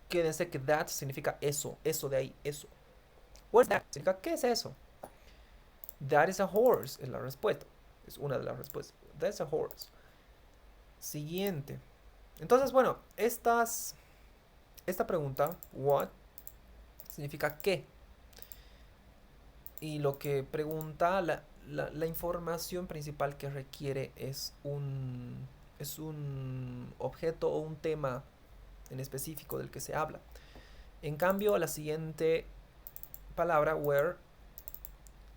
quédense que that significa eso de ahí, eso. What's that? Significa, ¿qué es eso? That is a horse, es la respuesta. Es una de las respuestas. That's a horse. Siguiente. Entonces, bueno, esta pregunta, what, significa qué. Y lo que pregunta, la información principal que requiere es un objeto o un tema en específico del que se habla. En cambio, la siguiente palabra, where,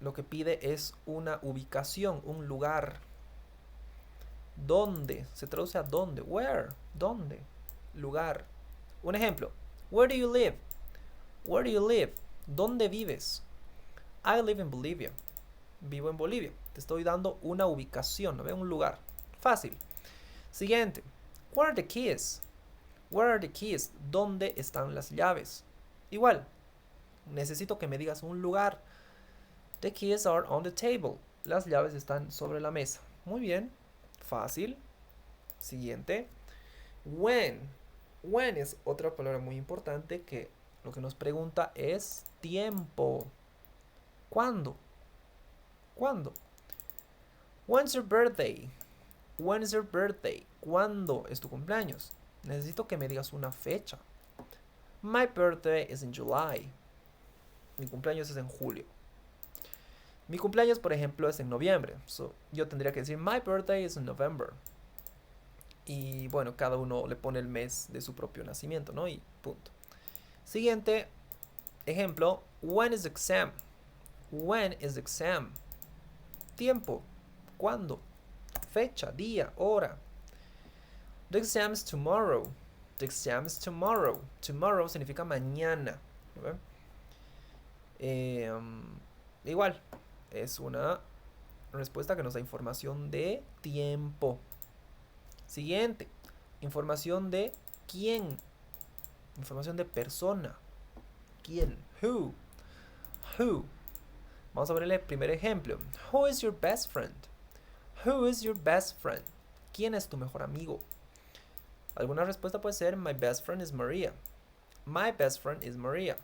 lo que pide es una ubicación, un lugar. ¿Dónde? Se traduce a dónde. Where? ¿Dónde? Lugar. Un ejemplo. Where do you live? Where do you live? ¿Dónde vives? I live in Bolivia. Vivo en Bolivia. Te estoy dando una ubicación, ¿no? Un lugar. Fácil. Siguiente. Where are the keys? Where are the keys? ¿Dónde están las llaves? Igual, necesito que me digas un lugar. The keys are on the table. Las llaves están sobre la mesa. Muy bien, fácil. Siguiente. When. When es otra palabra muy importante que lo que nos pregunta es tiempo. ¿Cuándo? ¿Cuándo? When's your birthday? When is your birthday? ¿Cuándo es tu cumpleaños? Necesito que me digas una fecha. My birthday is in July. Mi cumpleaños es en julio. Mi cumpleaños, por ejemplo, es en noviembre. So, yo tendría que decir my birthday is in November. Y bueno, cada uno le pone el mes de su propio nacimiento, ¿no? Y punto. Siguiente ejemplo. When is the exam? When is the exam? Tiempo. ¿Cuándo? Fecha, día, hora. The exam is tomorrow. The exam is tomorrow. Tomorrow significa mañana. ¿Okay? Igual, es una respuesta que nos da información de tiempo. Siguiente, información de quién. Información de persona. ¿Quién? Who. Who. Vamos a ver el primer ejemplo. Who is your best friend? Who is your best friend? ¿Quién es tu mejor amigo? Alguna respuesta puede ser my best friend is Maria. My best friend is Maria.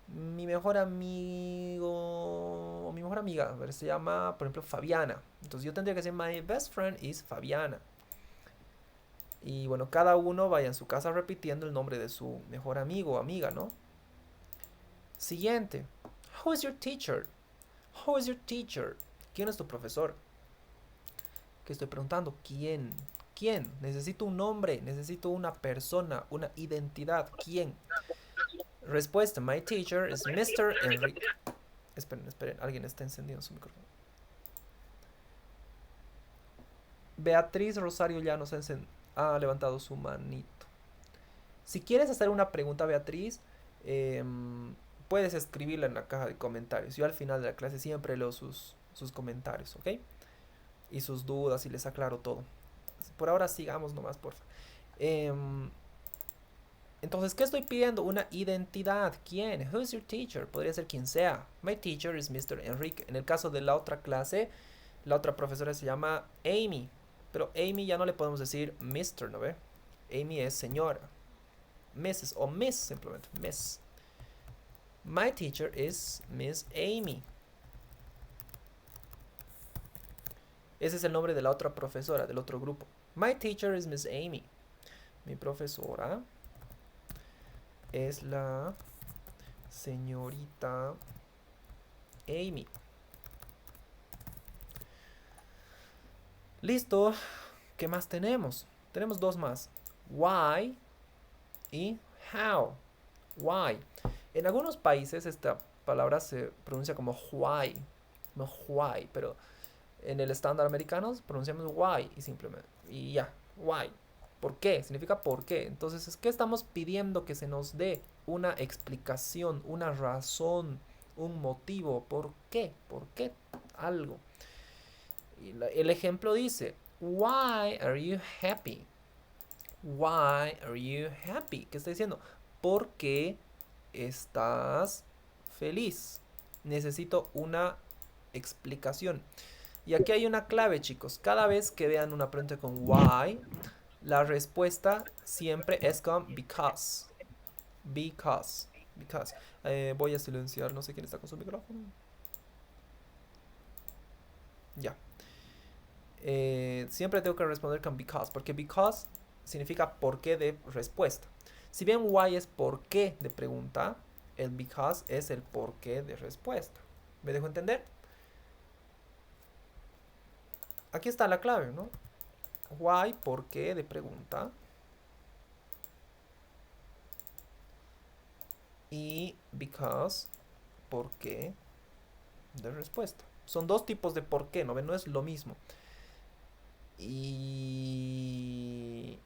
Mi mejor amigo o mi mejor amiga, a ver, se llama, por ejemplo, Fabiana. Entonces yo tendría que decir my best friend is Fabiana. Y bueno, cada uno vaya en su casa repitiendo el nombre de su mejor amigo o amiga, ¿no? Siguiente. Who is your teacher? Who is your teacher? ¿Quién es tu profesor? ¿Qué estoy preguntando? ¿Quién? ¿Quién? Necesito un nombre, necesito una persona, una identidad. ¿Quién? Respuesta. My teacher is Mr. Enrique. Esperen, alguien está encendiendo su micrófono. Beatriz Rosario Llanos ha levantado su manito. Si quieres hacer una pregunta, Beatriz, puedes escribirla en la caja de comentarios. Yo al final de la clase siempre leo sus comentarios, ¿ok? Y sus dudas y les aclaro todo. Por ahora sigamos nomás, porfa. Entonces, ¿qué estoy pidiendo? Una identidad. ¿Quién? Who's your teacher? Podría ser quien sea. My teacher is Mr. Enrique. En el caso de la otra clase, la otra profesora se llama Amy. Pero Amy ya no le podemos decir Mr., ¿no ve? Amy es señora. Mrs. o Miss, simplemente. Miss. My teacher is Miss Amy. Ese es el nombre de la otra profesora, del otro grupo. My teacher is Miss Amy. Mi profesora es la señorita Amy. Listo. ¿Qué más tenemos? Tenemos dos más. Why y how. Why. En algunos países esta palabra se pronuncia como why. No why, pero en el estándar americano pronunciamos why y simplemente. Y ya, why. ¿Por qué? Significa por qué. Entonces, es que estamos pidiendo que se nos dé una explicación, una razón, un motivo. ¿Por qué? ¿Por qué algo? Y el ejemplo dice, why are you happy? Why are you happy? ¿Qué está diciendo? ¿Por qué estás feliz? Necesito una explicación. Y aquí hay una clave, chicos. Cada vez que vean una pregunta con why, la respuesta siempre es con because. Because. Because. Voy a silenciar, no sé quién está con su micrófono. Ya. Siempre tengo que responder con because, porque because significa por qué de respuesta. Si bien why es por qué de pregunta, el because es el por qué de respuesta. ¿Me dejo entender? Aquí está la clave, ¿no? Why, por qué de pregunta. Y because, por qué de respuesta. Son dos tipos de por qué, ¿no ven? No es lo mismo. Y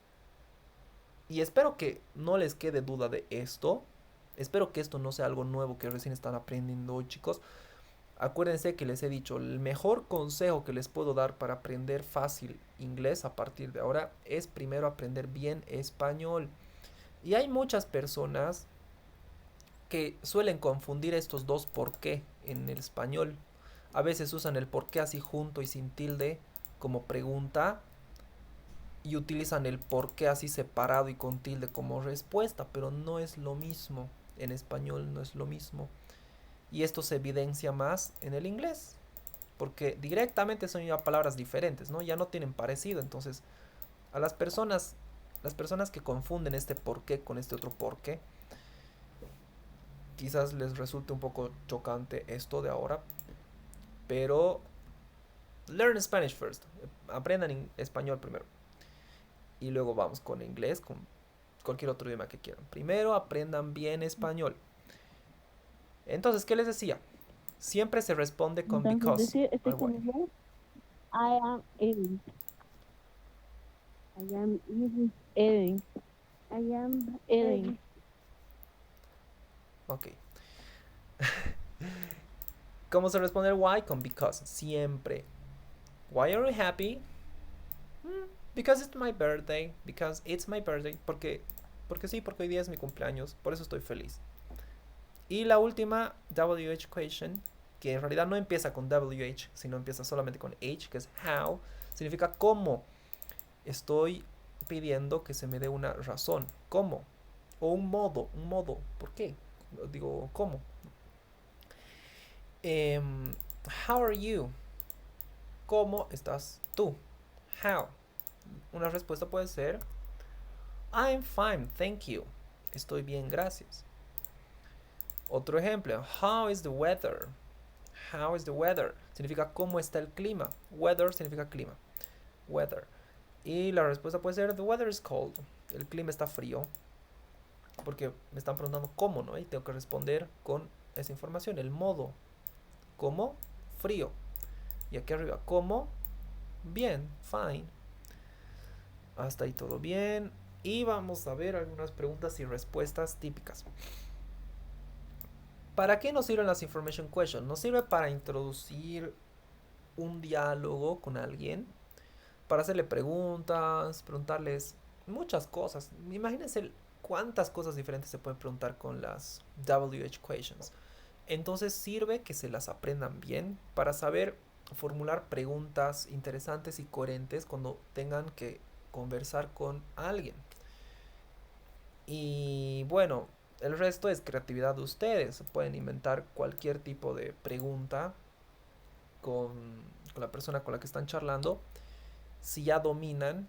espero que no les quede duda de esto. Espero que esto no sea algo nuevo que recién están aprendiendo hoy, chicos. Acuérdense que les he dicho, el mejor consejo que les puedo dar para aprender fácil inglés a partir de ahora es primero aprender bien español. Y hay muchas personas que suelen confundir estos dos por qué en el español. A veces usan el por qué así junto y sin tilde como pregunta. y utilizan el por qué así separado y con tilde como respuesta, pero no es lo mismo. En español no es lo mismo. Y esto se evidencia más en el inglés, porque directamente son ya palabras diferentes, ¿no? Ya no tienen parecido. Entonces, a las personas que confunden este por qué con este otro por qué, quizás les resulte un poco chocante esto de ahora, pero learn Spanish first. Aprendan español primero. Y luego vamos con inglés, con cualquier otro idioma que quieran. Primero aprendan bien español. Entonces, ¿qué les decía? Siempre se responde con Entonces, because decir, estoy or con why. inglés. I am eating. I am eating. I am eating. Ok. ¿Cómo se responde el why? Con because. Siempre. Why are you happy? Because it's my birthday. Because it's my birthday. Porque sí, porque hoy día es mi cumpleaños. Por eso estoy feliz. Y la última, WH question, que en realidad no empieza con WH, sino empieza solamente con H, que es how. Significa cómo. Estoy pidiendo que se me dé una razón. ¿Cómo? O un modo. ¿Por qué? Digo, ¿cómo? How are you? ¿Cómo estás tú? How. Una respuesta puede ser I'm fine, thank you. Estoy bien, gracias. Otro ejemplo, how is the weather? How is the weather? Significa cómo está el clima. Weather significa clima. Weather. Y la respuesta puede ser the weather is cold. El clima está frío. Porque me están preguntando cómo, ¿no? Y tengo que responder con esa información, el modo. ¿Cómo? Frío. Y aquí arriba, ¿cómo? Bien, fine. Hasta ahí todo bien. Y vamos a ver algunas preguntas y respuestas típicas. ¿Para qué nos sirven las information questions? Nos sirve para introducir un diálogo con alguien, para hacerle preguntas, preguntarles muchas cosas. Imagínense cuántas cosas diferentes se pueden preguntar con las WH questions. Entonces sirve que se las aprendan bien para saber formular preguntas interesantes y coherentes cuando tengan que conversar con alguien. Y bueno, el resto es creatividad de ustedes. Pueden inventar cualquier tipo de pregunta con la persona con la que están charlando si ya dominan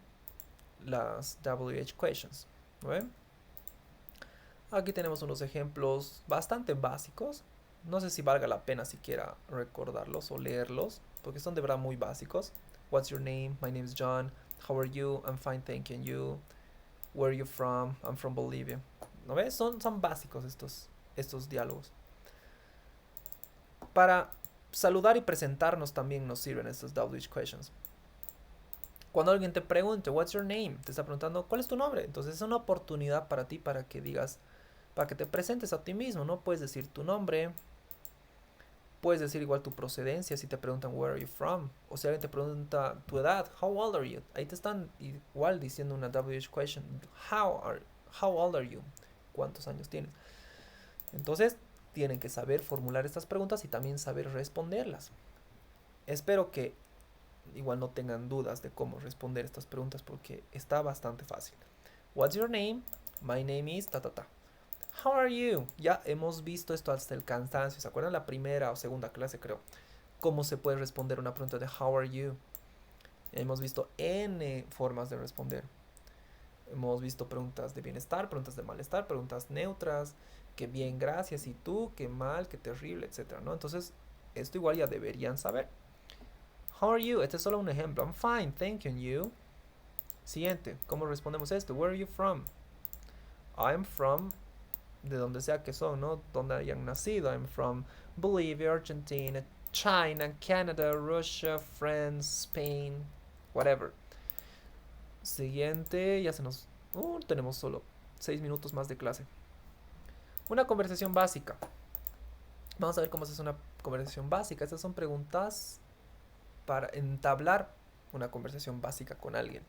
las WH questions. ¿No ven? Aquí tenemos unos ejemplos bastante básicos. No sé si valga la pena siquiera recordarlos o leerlos, porque son de verdad muy básicos. What's your name? My name is John. How are you? I'm fine, thank you. And you? Where are you from? I'm from Bolivia. ¿No ves? Son básicos estos diálogos. Para saludar y presentarnos también nos sirven estos WH questions. Cuando alguien te pregunte, what's your name? Te está preguntando, ¿cuál es tu nombre? Entonces es una oportunidad para ti para que digas, para que te presentes a ti mismo, ¿no? Puedes decir tu nombre, puedes decir igual tu procedencia si te preguntan, where are you from? O si alguien te pregunta tu edad, how old are you? Ahí te están igual diciendo una WH question, how old are you? ¿Cuántos años tienes? Entonces tienen que saber formular estas preguntas y también saber responderlas. Espero que igual no tengan dudas de cómo responder estas preguntas porque está bastante fácil. What's your name? My name is ta ta ta. How are you? Ya hemos visto esto hasta el cansancio. ¿Se acuerdan la primera o segunda clase, creo? ¿Cómo se puede responder una pregunta de how are you? Hemos visto N formas de responder. Hemos visto preguntas de bienestar, preguntas de malestar, preguntas neutras, que bien, gracias, y tú, que mal, que terrible, etcétera, ¿no? Entonces, esto igual ya deberían saber. How are you? Este es solo un ejemplo. I'm fine, thank you, and you. Siguiente, ¿cómo respondemos esto? Where are you from? I'm from, de donde sea que son, ¿no? Donde hayan nacido. I'm from Bolivia, Argentina, China, Canada, Russia, France, Spain, whatever. Siguiente, ya se nos... tenemos solo 6 minutos más de clase. Una conversación básica. Vamos a ver cómo se hace una conversación básica. Estas son preguntas para entablar una conversación básica con alguien.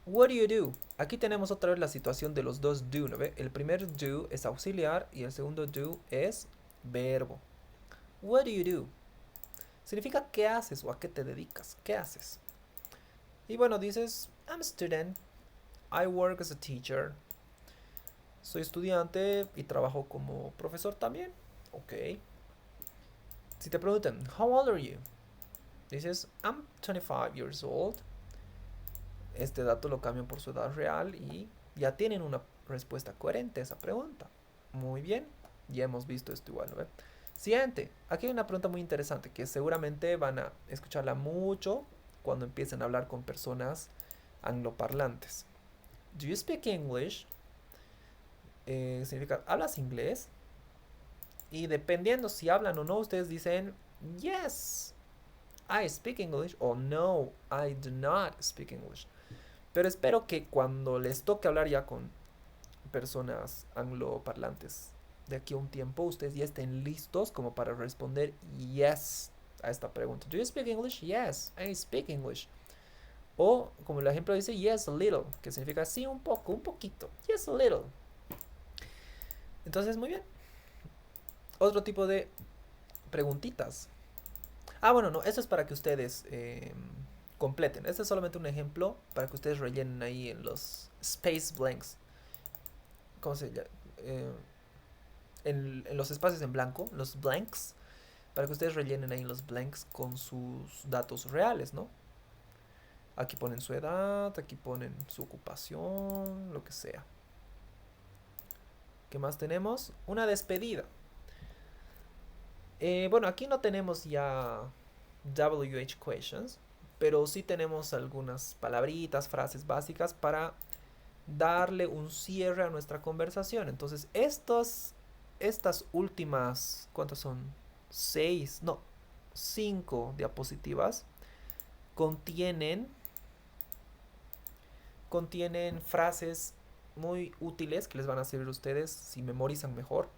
What do you do? Aquí tenemos otra vez la situación de los dos do, ¿no ve? El primer do es auxiliar y el segundo do es verbo. What do you do? Significa qué haces o a qué te dedicas. ¿Qué haces? Y bueno, dices, I'm a student. I work as a teacher. Soy estudiante y trabajo como profesor también. Ok. Si te preguntan, how old are you? Dices, I'm 25 years old. Este dato lo cambian por su edad real y ya tienen una respuesta coherente a esa pregunta. Muy bien. Ya hemos visto esto igual, ¿no? Siguiente. Aquí hay una pregunta muy interesante que seguramente van a escucharla mucho cuando empiecen a hablar con personas angloparlantes. Do you speak English? Significa, ¿hablas inglés? Y dependiendo si hablan o no, ustedes dicen, yes, I speak English, o no, I do not speak English. Pero espero que cuando les toque hablar ya con personas angloparlantes de aquí a un tiempo, ustedes ya estén listos como para responder yes a esta pregunta. Do you speak English? Yes, I speak English. O como el ejemplo dice, yes, a little, que significa sí, un poco, un poquito. Yes, a little. Entonces, muy bien. Otro tipo de preguntitas. Ah, bueno, no, esto es para que ustedes completen. Este es solamente un ejemplo para que ustedes rellenen ahí en los space blanks. ¿Cómo se llama? En los espacios en blanco, los blanks, para que ustedes rellenen ahí los blanks con sus datos reales, ¿no? Aquí ponen su edad, aquí ponen su ocupación, lo que sea. ¿Qué más tenemos? Una despedida. Bueno, aquí no tenemos ya WH questions, pero sí tenemos algunas palabritas, frases básicas para darle un cierre a nuestra conversación. Entonces, estas últimas, ¿cuántas son? 5 diapositivas contienen frases muy útiles que les van a servir a ustedes si memorizan mejor.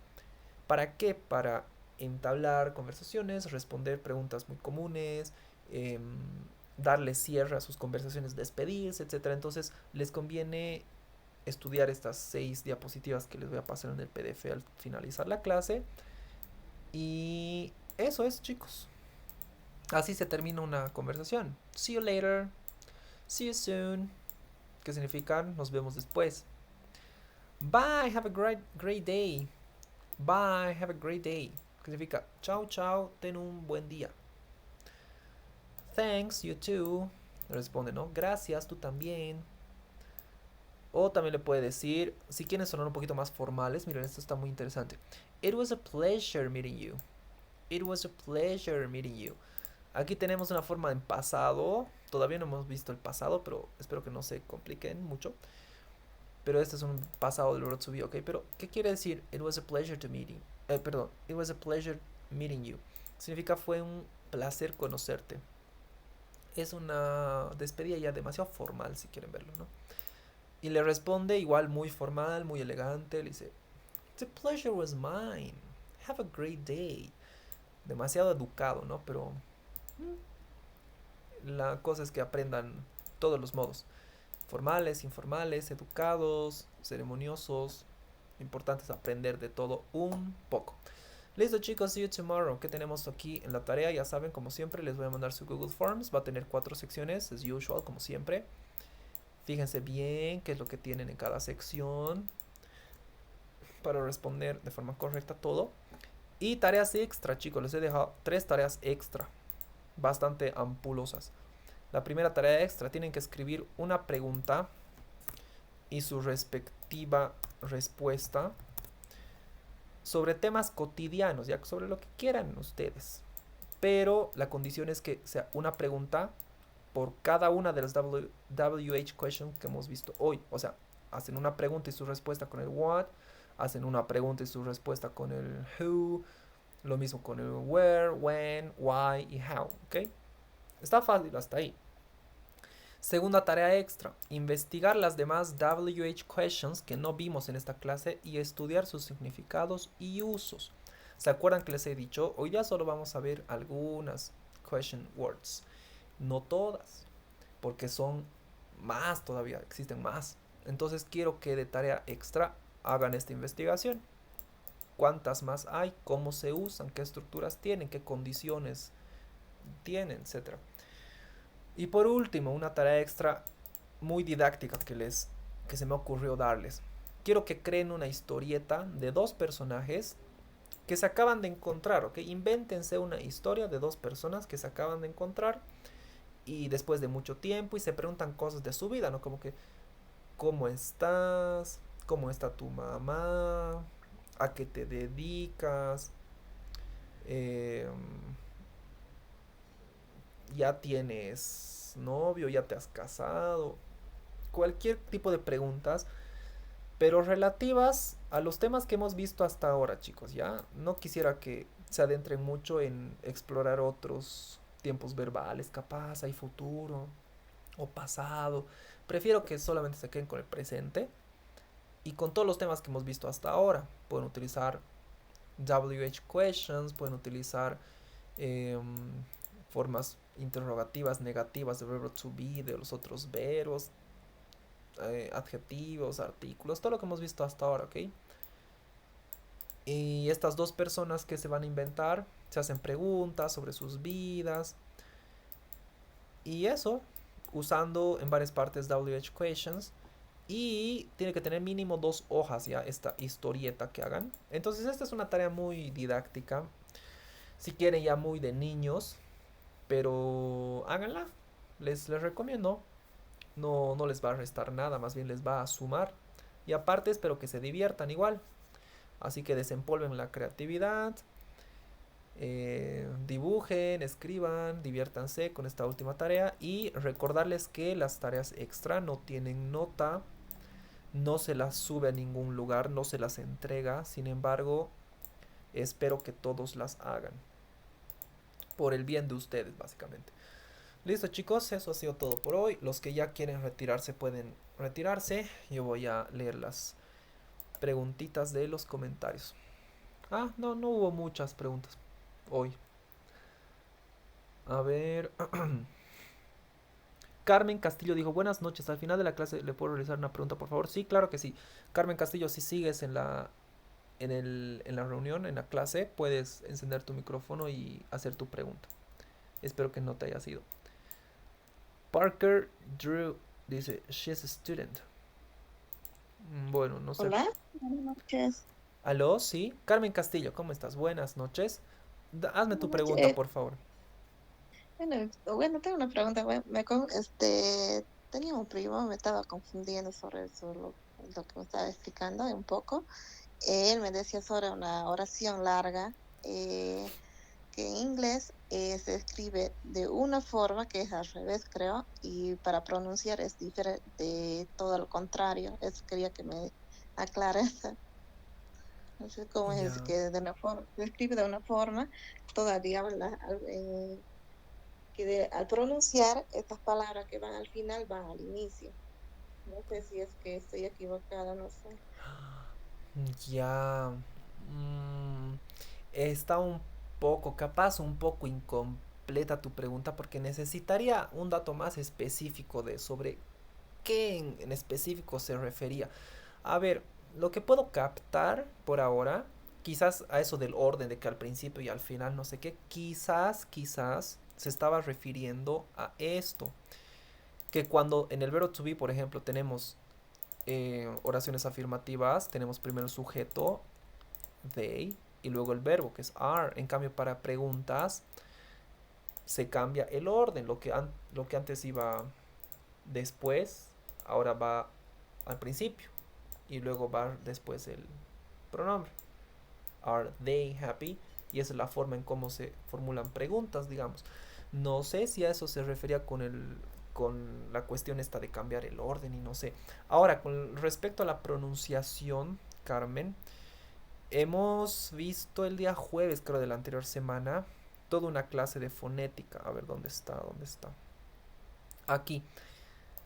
¿Para qué? Para entablar conversaciones, responder preguntas muy comunes, darle cierre a sus conversaciones, despedirse, etcétera. Entonces les conviene estudiar estas 6 diapositivas que les voy a pasar en el PDF al finalizar la clase. Y eso es, chicos. Así se termina una conversación. See you later. See you soon. ¿Qué significa? Nos vemos después. Bye, have a great day. Bye, have a great day. ¿Qué significa? Chao, chao, ten un buen día. Thanks, you too. Responde, ¿no? Gracias, tú también. O también le puede decir, si quieren sonar un poquito más formales, miren, esto está muy interesante. It was a pleasure meeting you. It was a pleasure meeting you. Aquí tenemos una forma en pasado. Todavía no hemos visto el pasado, pero espero que no se compliquen mucho. Pero este es un pasado del verbo to be, ¿ok? Pero, ¿qué quiere decir? It was a pleasure to meeting. It was a pleasure meeting you. Significa fue un placer conocerte. Es una despedida ya demasiado formal, si quieren verlo, ¿no? Y le responde igual muy formal, muy elegante. Le dice, the pleasure was mine. Have a great day. Demasiado educado, ¿no? Pero la cosa es que aprendan todos los modos. Formales, informales, educados, ceremoniosos. Importante es aprender de todo un poco. Listo, chicos, see you tomorrow. ¿Qué tenemos aquí en la tarea? Ya saben, como siempre, les voy a mandar su Google Forms. Va a tener 4 secciones, as usual, como siempre. Fíjense bien qué es lo que tienen en cada sección para responder de forma correcta todo. Y tareas extra, chicos. Les he dejado 3 tareas extra, bastante ampulosas. La primera tarea extra, tienen que escribir una pregunta y su respectiva respuesta sobre temas cotidianos, ya sobre lo que quieran ustedes. Pero la condición es que sea una pregunta por cada una de las WH questions que hemos visto hoy. O sea, hacen una pregunta y su respuesta con el what, hacen una pregunta y su respuesta con el who, lo mismo con el where, when, why y how, ¿ok? Está fácil hasta ahí. Segunda tarea extra, investigar las demás WH questions que no vimos en esta clase y estudiar sus significados y usos. ¿Se acuerdan que les he dicho? Hoy ya solo vamos a ver algunas question words. No todas, porque son más todavía, existen más. Entonces quiero que de tarea extra hagan esta investigación. ¿Cuántas más hay? ¿Cómo se usan? ¿Qué estructuras tienen? ¿Qué condiciones tienen? Etcétera. Y por último, una tarea extra muy didáctica que se me ocurrió darles. Quiero que creen una historieta de dos personajes que se acaban de encontrar, ¿ok? Invéntense una historia de dos personas que se acaban de encontrar y después de mucho tiempo y se preguntan cosas de su vida, ¿no? Como que, ¿cómo estás? ¿Cómo está tu mamá? ¿A qué te dedicas? Eh, ¿Ya tienes novio? ¿Ya te has casado? Cualquier tipo de preguntas, pero relativas a los temas que hemos visto hasta ahora, chicos, ¿ya? No quisiera que se adentren mucho en explorar otros tiempos verbales, capaz, hay futuro o pasado. Prefiero que solamente se queden con el presente y con todos los temas que hemos visto hasta ahora. Pueden utilizar WH questions, pueden utilizar em, formas interrogativas negativas del verbo to be, de los otros verbos, adjetivos, artículos, todo lo que hemos visto hasta ahora, ¿ok? Y estas dos personas que se van a inventar se hacen preguntas sobre sus vidas y eso, usando en varias partes WH questions. Y tiene que tener mínimo 2 hojas ya esta historieta que hagan. Entonces esta es una tarea muy didáctica. Si quieren ya muy de niños. Pero háganla. Les recomiendo. No, no les va a restar nada. Más bien les va a sumar. Y aparte espero que se diviertan igual. Así que desempolven la creatividad. Dibujen, escriban, diviértanse con esta última tarea. Y recordarles que las tareas extra no tienen nota. No se las sube a ningún lugar, no se las entrega. Sin embargo, espero que todos las hagan. Por el bien de ustedes, básicamente. Listo, chicos, eso ha sido todo por hoy. Los que ya quieren retirarse pueden retirarse. Yo voy a leer las preguntitas de los comentarios. No hubo muchas preguntas hoy. A ver. Carmen Castillo dijo, buenas noches, al final de la clase le puedo realizar una pregunta, por favor. Sí, claro que sí. Carmen Castillo, si sigues en la reunión, en la clase, puedes encender tu micrófono y hacer tu pregunta. Espero que no te haya ido. Parker Drew dice, she's a student. Bueno, no sé. Hola, buenas noches. ¿Aló? Sí. Carmen Castillo, ¿cómo estás? Buenas noches. Hazme tu Buenas pregunta, noches. por favor. Bueno, tengo una pregunta. Tenía un primo, me estaba confundiendo sobre lo que me estaba explicando un poco. Él me decía sobre una oración larga que en inglés se escribe de una forma que es al revés, creo, y para pronunciar es diferente, de todo lo contrario. Eso quería que me aclares. No sé cómo es Ya. que se escribe de una forma, todavía al pronunciar estas palabras que van al final van al inicio. No sé si es que estoy equivocada, no sé. Ya. Está capaz un poco incompleta tu pregunta porque necesitaría un dato más específico de sobre qué en específico se refería. A ver, lo que puedo captar por ahora, quizás a eso del orden de que al principio y al final no sé qué, quizás se estaba refiriendo a esto. Que cuando en el verbo to be, por ejemplo, tenemos oraciones afirmativas, tenemos primero el sujeto, they, y luego el verbo, que es are. En cambio, para preguntas, se cambia el orden. Lo que antes iba después, ahora va al principio. Y luego va después el pronombre. Are they happy? Y esa es la forma en cómo se formulan preguntas, digamos. No sé si a eso se refería con la cuestión esta de cambiar el orden y no sé. Ahora, con respecto a la pronunciación, Carmen, hemos visto el día jueves, creo, de la anterior semana, toda una clase de fonética. A ver, ¿dónde está? ¿Dónde está? Aquí.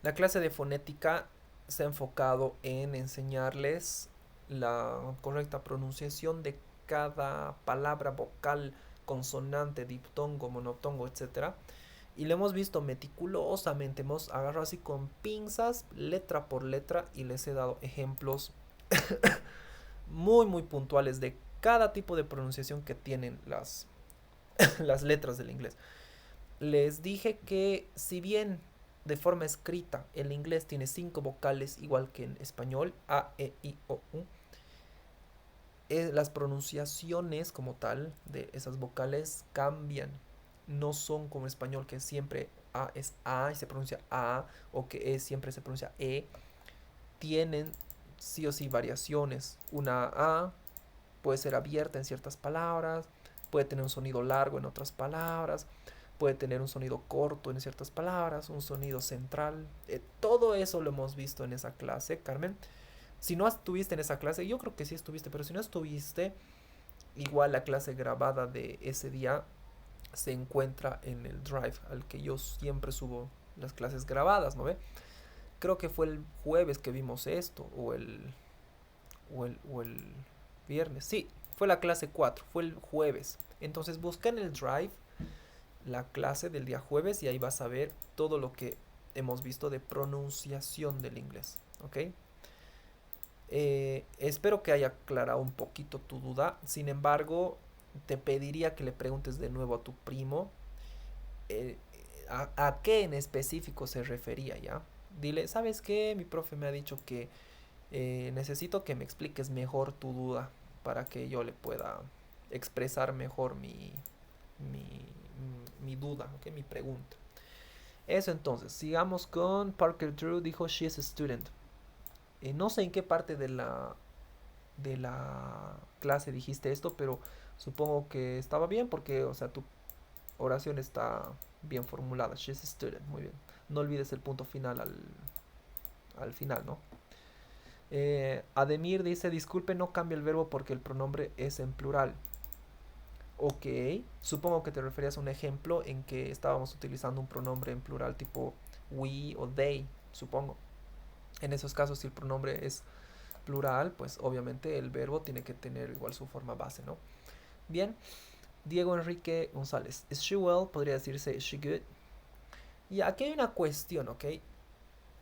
La clase de fonética se ha enfocado en enseñarles la correcta pronunciación de cada palabra, vocal, consonante, diptongo, monotongo, etcétera. Y lo hemos visto meticulosamente. Hemos agarrado así con pinzas, letra por letra, y les he dado ejemplos muy, muy puntuales de cada tipo de pronunciación que tienen las letras del inglés. Les dije que si bien de forma escrita. El inglés tiene 5 vocales igual que en español, A, E, I, O, U. Las pronunciaciones como tal de esas vocales cambian. No son como en español, que siempre A es A y se pronuncia A, o que E siempre se pronuncia E. Tienen sí o sí variaciones. Una A puede ser abierta en ciertas palabras, puede tener un sonido largo en otras palabras, puede tener un sonido corto en ciertas palabras, un sonido central. Todo eso lo hemos visto en esa clase, Carmen. Si no estuviste en esa clase, yo creo que sí estuviste, pero si no estuviste, igual la clase grabada de ese día se encuentra en el Drive, al que yo siempre subo las clases grabadas, ¿no ve? Creo que fue el jueves que vimos esto, o el viernes. Sí, fue la clase 4, fue el jueves. Entonces busca en el Drive la clase del día jueves y ahí vas a ver todo lo que hemos visto de pronunciación del inglés, ¿ok? Espero que haya aclarado un poquito tu duda. Sin embargo, te pediría que le preguntes de nuevo a tu primo a qué en específico se refería, ¿ya? Dile, ¿sabes qué? Mi profe me ha dicho que necesito que me expliques mejor tu duda para que yo le pueda expresar mejor mi duda, ¿ok? Mi pregunta. Eso entonces, sigamos con Parker Drew, dijo, she is a student. No sé en qué parte de la clase dijiste esto, pero supongo que estaba bien porque, o sea, tu oración está bien formulada. She's a student, muy bien. No olvides el punto final al final, ¿no? Ademir dice, disculpe, no cambia el verbo porque el pronombre es en plural. Ok, supongo que te referías a un ejemplo en que estábamos utilizando un pronombre en plural tipo we o they, supongo. En esos casos, si el pronombre es plural, pues obviamente el verbo tiene que tener igual su forma base, ¿no? Bien, Diego Enrique González. Is she well? Podría decirse is she good. Y aquí hay una cuestión, ¿ok?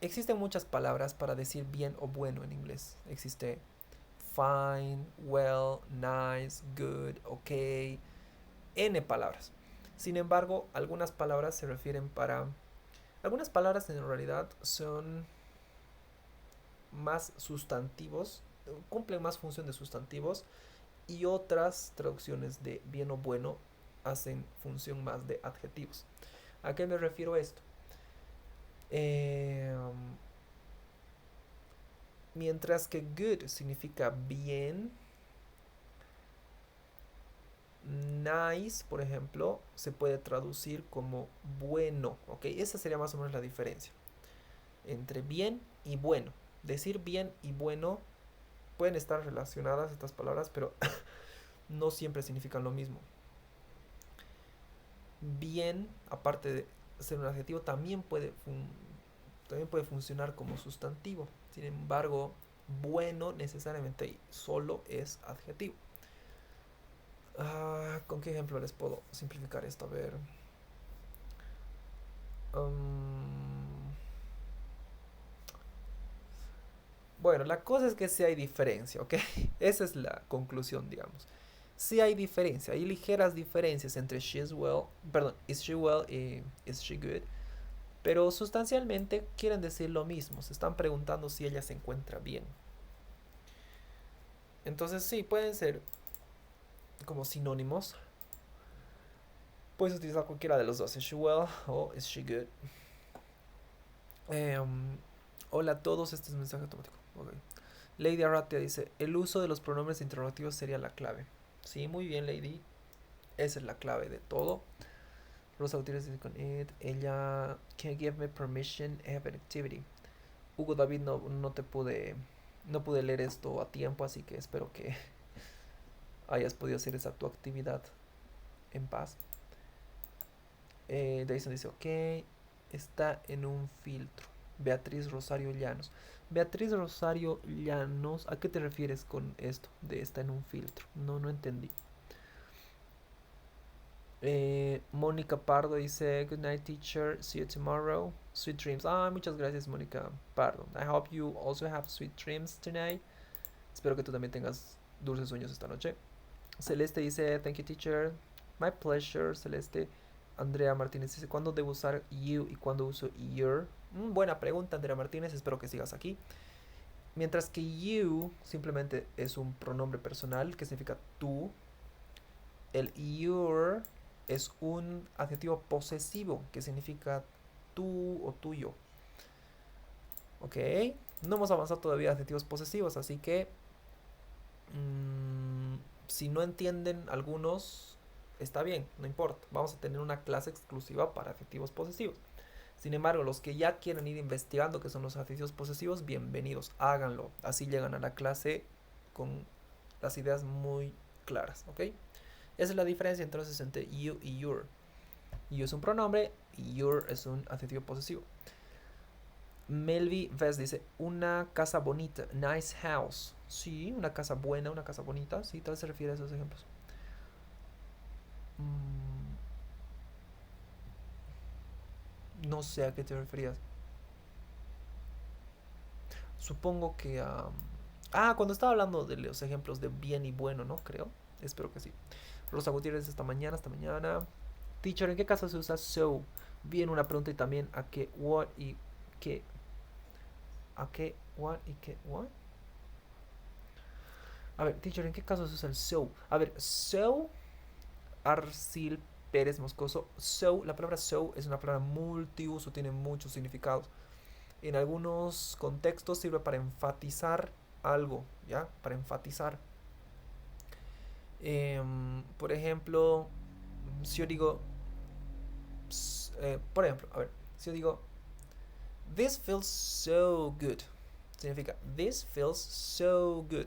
Existen muchas palabras para decir bien o bueno en inglés. Existe fine, well, nice, good, ok. N palabras. Sin embargo, algunas palabras se refieren para... Algunas palabras en realidad son más sustantivos, cumplen más función de sustantivos, y otras traducciones de bien o bueno hacen función más de adjetivos. ¿A qué me refiero esto? Mientras que good significa bien, nice, por ejemplo, se puede traducir como bueno, ¿ok? Esa sería más o menos la diferencia entre bien y bueno. Decir bien y bueno pueden estar relacionadas estas palabras, pero no siempre significan lo mismo. Bien, aparte de ser un adjetivo, también puede funcionar como sustantivo. Sin embargo, bueno necesariamente solo es adjetivo. ¿Con qué ejemplo les puedo simplificar esto? A ver. Bueno, la cosa es que sí hay diferencia, ¿ok? Esa es la conclusión, digamos. Sí hay diferencia, hay ligeras diferencias entre is she well y is she good. Pero sustancialmente quieren decir lo mismo. Se están preguntando si ella se encuentra bien. Entonces sí, pueden ser como sinónimos. Puedes utilizar cualquiera de los dos. Is she well o is she good. Hola a todos, este es un mensaje automático. Okay. Lady Arratia dice, el uso de los pronombres interrogativos sería la clave. Sí, muy bien, Lady. Esa es la clave de todo. Rosa Gutiérrez dice con it. Ella can give me permission I have an activity. Hugo David, no pude leer esto a tiempo, así que espero que hayas podido hacer esa tu actividad en paz. Dyson dice ok, está en un filtro. Beatriz Rosario Llanos. Beatriz Rosario Llanos, ¿a qué te refieres con esto de está en un filtro? No entendí. Mónica Pardo dice good night teacher, see you tomorrow, sweet dreams. Muchas gracias Mónica Pardo. I hope you also have sweet dreams tonight. Espero que tú también tengas dulces sueños esta noche. Celeste dice thank you teacher, my pleasure Celeste. Andrea Martínez dice, ¿cuándo debo usar you y cuándo uso your? Buena pregunta, Andrea Martínez, espero que sigas aquí. Mientras que you simplemente es un pronombre personal que significa tú, el your es un adjetivo posesivo que significa tú o tuyo. Ok, no hemos avanzado todavía a adjetivos posesivos, así que si no entienden algunos, está bien, no importa. Vamos a tener una clase exclusiva para adjetivos posesivos. Sin embargo, los que ya quieren ir investigando qué son los adjetivos posesivos, bienvenidos, háganlo. Así llegan a la clase con las ideas muy claras, ¿ok? Esa es la diferencia entonces entre you y your. You es un pronombre y your es un adjetivo posesivo. Melvi Vest dice, una casa bonita, nice house. Sí, una casa buena, una casa bonita. Sí, tal vez se refiere a esos ejemplos. No sé a qué te referías. Supongo que cuando estaba hablando de los ejemplos de bien y bueno, ¿no? Creo. Espero que sí. Rosa Gutiérrez, hasta mañana. Teacher, ¿en qué caso se usa so? Bien, una pregunta y también a qué, what y qué. ¿A qué, what y qué, what? A ver, teacher, ¿en qué caso se usa el so? A ver, so, Arcil Pérez Moscoso. So, la palabra so es una palabra multiuso, tiene muchos significados. En algunos contextos sirve para enfatizar algo, ¿ya? Para enfatizar. Por ejemplo, si yo digo, por ejemplo, a ver, si yo digo, this feels so good, significa, this feels so good.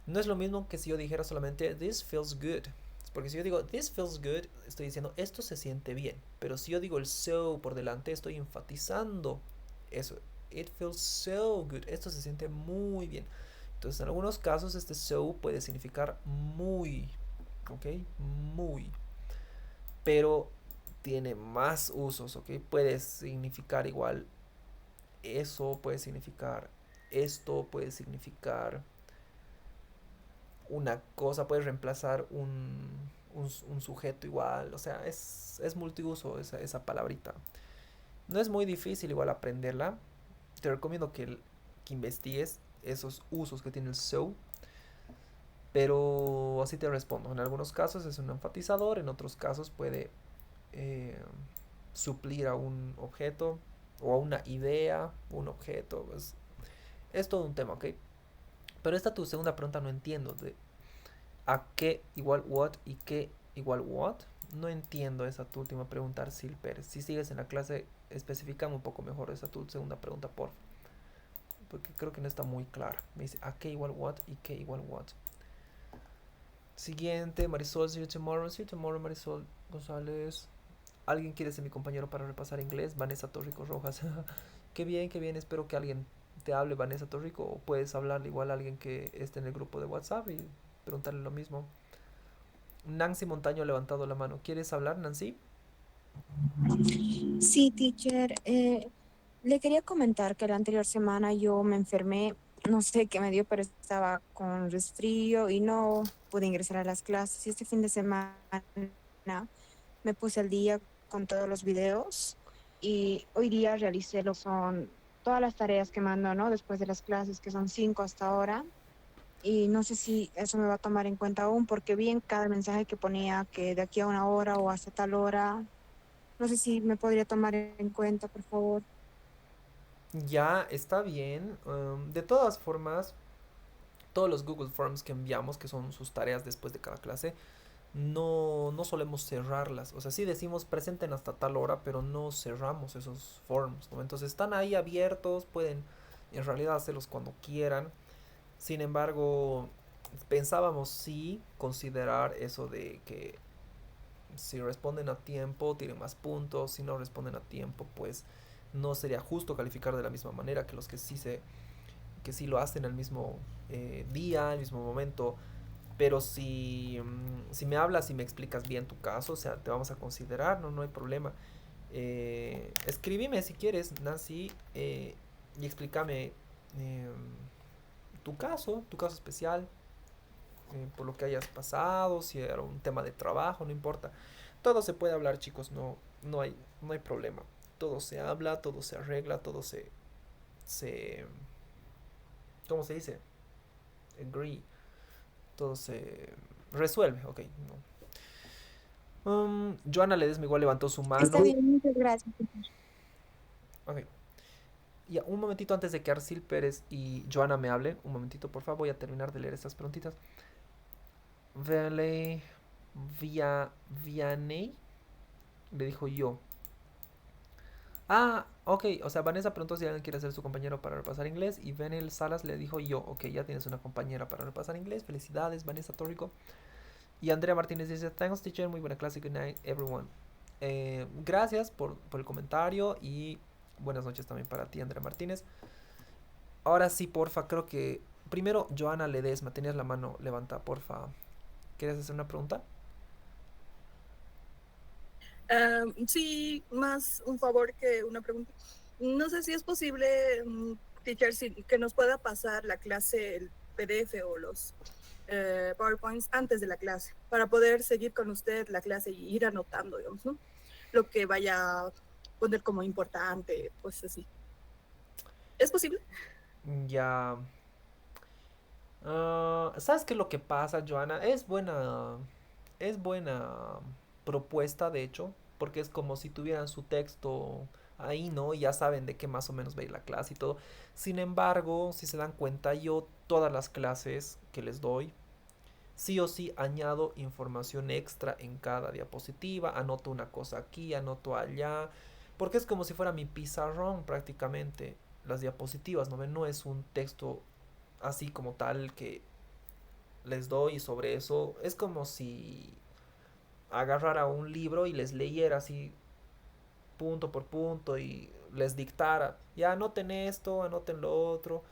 No es lo mismo que si yo dijera solamente, this feels good. Porque si yo digo, this feels good, estoy diciendo, esto se siente bien. Pero si yo digo el so por delante, estoy enfatizando eso. It feels so good. Esto se siente muy bien. Entonces, en algunos casos, este so puede significar muy. ¿Ok? Muy. Pero tiene más usos, ¿ok? Puede significar igual eso, puede significar esto, puede significar una cosa, puede reemplazar un sujeto igual. O sea, es multiuso esa palabrita. No es muy difícil igual aprenderla. Te recomiendo que investigues esos usos que tiene el so. Pero así te respondo. En algunos casos es un enfatizador, en otros casos puede suplir a un objeto o a una idea, un objeto. Es todo un tema, ¿ok? Pero esta tu segunda pregunta no entiendo. De ¿a qué igual what y qué igual what? No entiendo esa tu última pregunta, Arcil Pérez. Si sigues en la clase, especificame un poco mejor esa tu segunda pregunta, por favor. Porque creo que no está muy clara. Me dice ¿a qué igual what y qué igual what? Siguiente, Marisol, see you tomorrow. See you tomorrow, Marisol González. ¿Alguien quiere ser mi compañero para repasar inglés? Vanessa Torrico Rojas. Qué bien, espero que alguien te hable, Vanessa Torrico. O puedes hablarle igual a alguien que esté en el grupo de WhatsApp y preguntarle lo mismo. Nancy Montaño ha levantado la mano. ¿Quieres hablar, Nancy? Sí, teacher. Le quería comentar que la anterior semana yo me enfermé, no sé qué me dio, pero estaba con resfrío y no pude ingresar a las clases. Y este fin de semana me puse al día con todos los videos y hoy día realicé son todas las tareas que mando, ¿no? Después de las clases, que son 5 hasta ahora. Y no sé si eso me va a tomar en cuenta aún, porque vi en cada mensaje que ponía que de aquí a una hora o hasta tal hora. No sé si me podría tomar en cuenta, por favor. Ya, está bien. De todas formas, todos los Google Forms que enviamos, que son sus tareas después de cada clase, no solemos cerrarlas. O sea, sí decimos presenten hasta tal hora, pero no cerramos esos forms, ¿no? Entonces están ahí abiertos, pueden en realidad hacerlos cuando quieran. Sin embargo, pensábamos sí considerar eso de que si responden a tiempo tienen más puntos, si no responden a tiempo pues no sería justo calificar de la misma manera que los que sí lo hacen al mismo día, al mismo momento. Pero si me hablas y me explicas bien tu caso, o sea, te vamos a considerar, no hay problema. Escríbeme si quieres, Nancy, y explícame tu caso especial, por lo que hayas pasado, si era un tema de trabajo, no importa. Todo se puede hablar, chicos, no hay problema. Todo se habla, todo se arregla, todo se ¿cómo se dice? Agree. Todo se resuelve, ok. No. Joana Ledesma igual levantó su Está mano. bien, muchas gracias. Ok. Ya, un momentito antes de que Arcil Pérez y Joana me hablen. Un momentito, por favor. Voy a terminar de leer estas preguntitas. Vele Vianney le dijo yo. Ah, ok. O sea, Vanessa preguntó si alguien quiere ser su compañero para repasar inglés. Y Venel Salas le dijo yo. Ok, ya tienes una compañera para repasar inglés. Felicidades, Vanessa Torrico. Y Andrea Martínez dice, thanks teacher, muy buena clase, good night everyone. Gracias por el comentario y buenas noches también para ti, Andrea Martínez. Ahora sí, porfa, creo que primero Joana Ledesma, tenías la mano levantada, porfa. ¿Quieres hacer una pregunta? Sí, más un favor que una pregunta. No sé si es posible, teacher, que nos pueda pasar la clase, el PDF o los PowerPoints antes de la clase, para poder seguir con usted la clase y ir anotando, digamos, ¿no? Lo que vaya a poner como importante, pues así. ¿Es posible? Ya. ¿Sabes qué es lo que pasa, Joana? Es buena propuesta, de hecho, porque es como si tuvieran su texto ahí, ¿no? Y ya saben de qué más o menos va a ir la clase y todo. Sin embargo, si se dan cuenta, yo todas las clases que les doy, sí o sí añado información extra en cada diapositiva, anoto una cosa aquí, anoto allá, porque es como si fuera mi pizarrón prácticamente, las diapositivas, ¿no ven? No es un texto así como tal que les doy y sobre eso es como si agarrara un libro y les leyera así punto por punto y les dictara, ya anoten esto, anoten lo otro.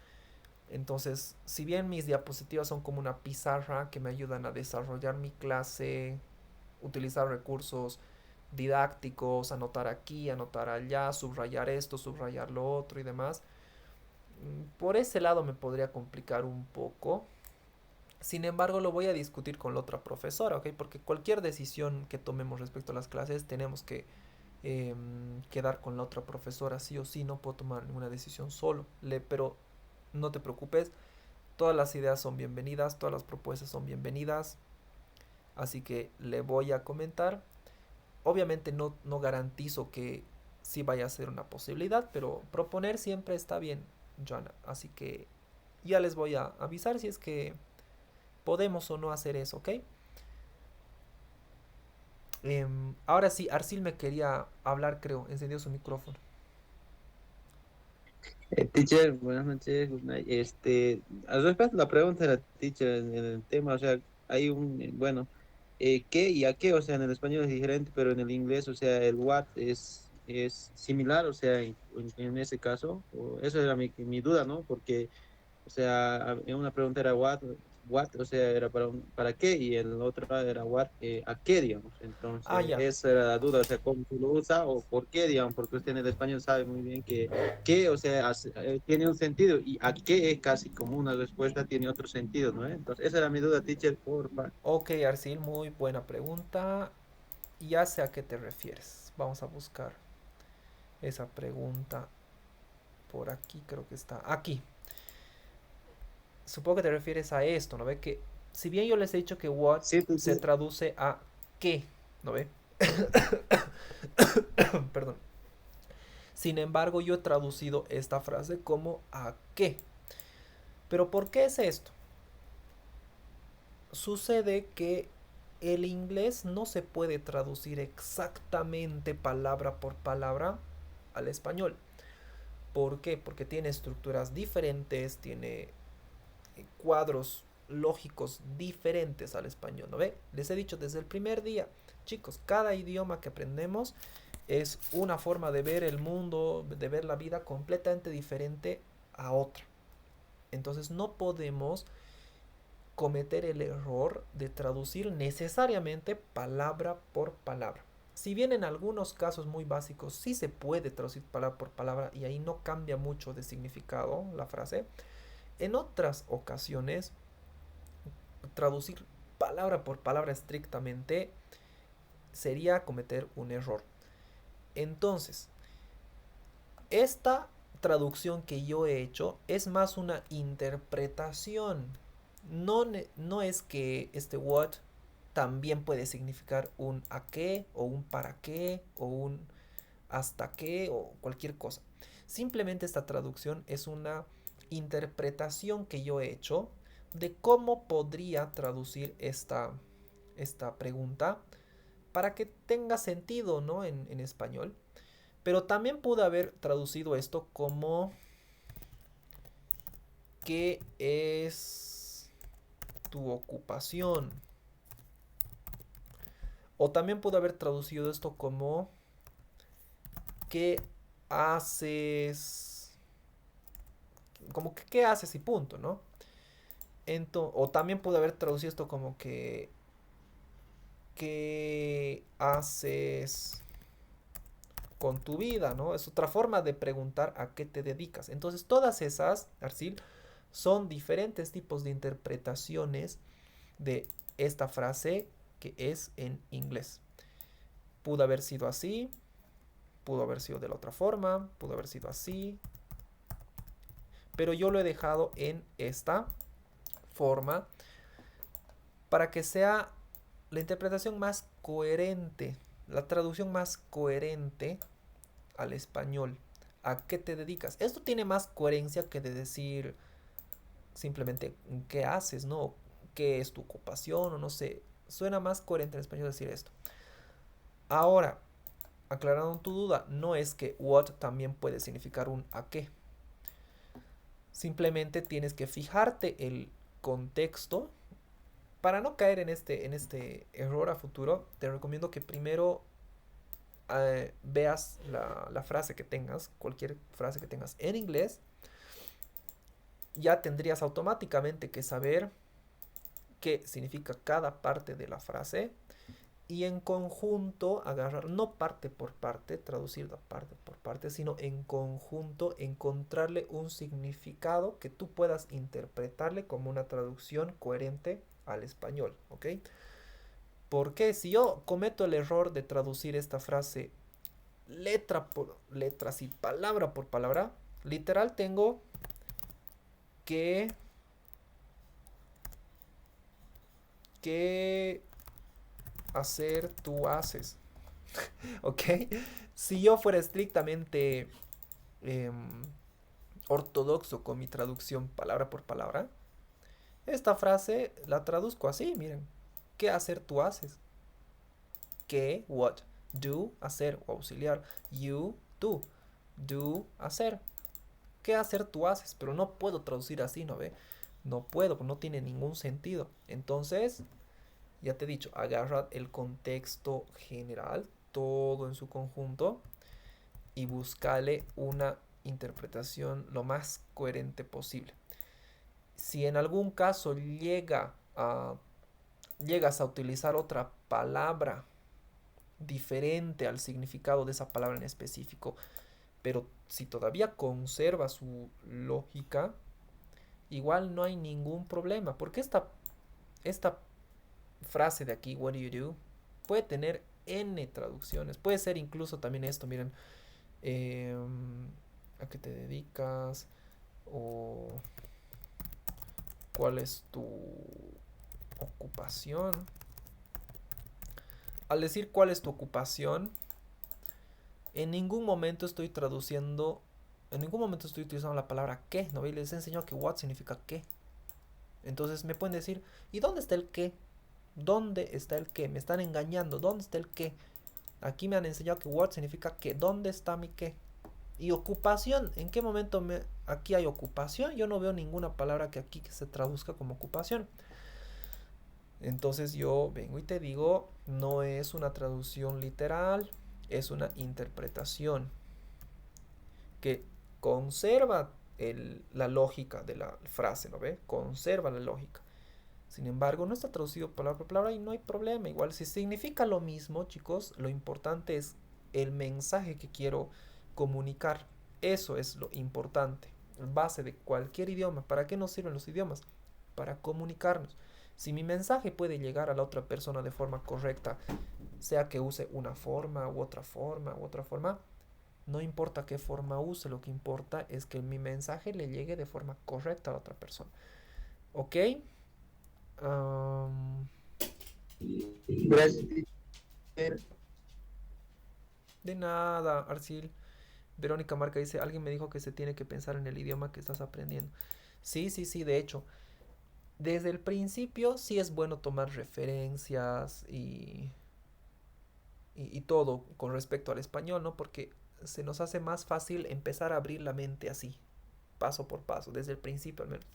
Entonces, si bien mis diapositivas son como una pizarra que me ayudan a desarrollar mi clase, utilizar recursos didácticos, anotar aquí, anotar allá, subrayar esto, subrayar lo otro y demás, por ese lado me podría complicar un poco. Sin embargo, lo voy a discutir con la otra profesora, ¿ok? Porque cualquier decisión que tomemos respecto a las clases tenemos que quedar con la otra profesora, sí o sí, no puedo tomar ninguna decisión solo. Pero no te preocupes, todas las ideas son bienvenidas, todas las propuestas son bienvenidas, así que le voy a comentar. Obviamente no garantizo que sí vaya a ser una posibilidad, pero proponer siempre está bien, Joana. Así que ya les voy a avisar si es que podemos o no hacer eso, ¿ok? Ahora sí, Arcil me quería hablar, creo. Encendió su micrófono. Teacher, buenas noches, good night. Al respecto a la pregunta de la teacher en el tema, o sea, hay bueno, ¿qué y a qué? O sea, en el español es diferente, pero en el inglés, o sea, el what es similar, o sea, en ese caso, eso era mi duda, ¿no? Porque, o sea, en una pregunta era what, o sea, era para qué, y el otro era what, a qué, digamos. Ah, Entonces, ya. esa era la duda, o sea, cómo se lo usa o por qué, digamos, porque usted en el español sabe muy bien que, o sea, tiene un sentido y a qué es casi como una respuesta, tiene otro sentido, ¿no? Entonces, esa era mi duda, teacher, porfa. Ok, Arcil, muy buena pregunta. Ya sé a qué te refieres. Vamos a buscar esa pregunta por aquí, creo que está. Aquí. Supongo que te refieres a esto, ¿no ve? Que si bien yo les he dicho que what Sí, se teacher. traduce a qué, ¿no ve? Perdón. Sin embargo, yo he traducido esta frase como a qué. Pero ¿por qué es esto? Sucede que el inglés no se puede traducir exactamente palabra por palabra al español. ¿Por qué? Porque tiene estructuras diferentes, tiene cuadros lógicos diferentes al español, ¿no ve? Les he dicho desde el primer día, chicos, cada idioma que aprendemos es una forma de ver el mundo, de ver la vida completamente diferente a otra. Entonces no podemos cometer el error de traducir necesariamente palabra por palabra. Si bien en algunos casos muy básicos sí se puede traducir palabra por palabra y ahí no cambia mucho de significado la frase, en otras ocasiones traducir palabra por palabra estrictamente sería cometer un error. Entonces, esta traducción que yo he hecho es más una interpretación. No es que este what también puede significar un a qué, o un para qué, o un hasta qué, o cualquier cosa. Simplemente esta traducción es una interpretación que yo he hecho de cómo podría traducir esta pregunta para que tenga sentido, ¿no? En español. Pero también pude haber traducido esto como ¿qué es tu ocupación? O también pude haber traducido esto como ¿qué haces? Como que ¿qué haces? Y punto, ¿no? O también pude haber traducido esto como que ¿qué haces con tu vida? ¿No? Es otra forma de preguntar a qué te dedicas. Entonces todas esas, Arcil, son diferentes tipos de interpretaciones de esta frase que es en inglés. Pudo haber sido así, pudo haber sido de la otra forma, pudo haber sido así, pero yo lo he dejado en esta forma para que sea la interpretación más coherente, la traducción más coherente al español. ¿A qué te dedicas? Esto tiene más coherencia que de decir simplemente ¿qué haces? ¿No? ¿Qué es tu ocupación? O no sé. Suena más coherente en español decir esto. Ahora, aclarando tu duda, no es que what también puede significar un a qué. Simplemente tienes que fijarte el contexto. Para no caer en este error a futuro, te recomiendo que primero veas la frase que tengas, cualquier frase que tengas en inglés. Ya tendrías automáticamente que saber qué significa cada parte de la frase y en conjunto agarrar, no parte por parte, traducirla parte por parte, sino en conjunto encontrarle un significado que tú puedas interpretarle como una traducción coherente al español, ¿ok? Porque si yo cometo el error de traducir esta frase letra por letra, así palabra por palabra, literal tengo que hacer tú haces, ¿ok? Si yo fuera estrictamente ortodoxo con mi traducción palabra por palabra, esta frase la traduzco así, miren. ¿Qué hacer tú haces? ¿Qué? What? Do, hacer o auxiliar. You, tú. Do, hacer. ¿Qué hacer tú haces? Pero no puedo traducir así, ¿no ve? No puedo, no tiene ningún sentido. Entonces, ya te he dicho, agarra el contexto general, todo en su conjunto, y búscale una interpretación lo más coherente posible. Si en algún caso llegas a utilizar otra palabra diferente al significado de esa palabra en específico, pero si todavía conserva su lógica, igual no hay ningún problema, porque esta frase de aquí, what do you do, puede tener n traducciones, puede ser incluso también esto, miren, ¿a qué te dedicas? O ¿cuál es tu ocupación? Al decir cuál es tu ocupación, en ningún momento estoy traduciendo, en ningún momento estoy utilizando la palabra qué, ¿no? Y les he enseñado que what significa qué. Entonces me pueden decir, ¿y dónde está el qué? ¿Dónde está el qué? Me están engañando, ¿dónde está el qué? Aquí me han enseñado que what significa qué, ¿dónde está mi qué? Y ocupación, ¿en qué momento aquí hay ocupación? Yo no veo ninguna palabra que aquí que se traduzca como ocupación. Entonces yo vengo y te digo, no es una traducción literal, es una interpretación que conserva la lógica de la frase, ¿no ve? Conserva la lógica. Sin embargo, no está traducido palabra por palabra y no hay problema. Igual, si significa lo mismo, chicos, lo importante es el mensaje que quiero comunicar. Eso es lo importante. La base de cualquier idioma. ¿Para qué nos sirven los idiomas? Para comunicarnos. Si mi mensaje puede llegar a la otra persona de forma correcta sea que use una forma u otra forma u otra forma. No importa qué forma use, lo que importa es que mi mensaje le llegue de forma correcta a la otra persona. ¿Ok? Am, Gracias, teacher. de nada, Arcil. Verónica Marca dice, alguien me dijo que se tiene que pensar en el idioma que estás aprendiendo. Sí, sí, sí, de hecho, desde el principio sí es bueno tomar referencias y todo con respecto al español, ¿no? Porque se nos hace más fácil empezar a abrir la mente así, paso por paso, desde el principio al menos.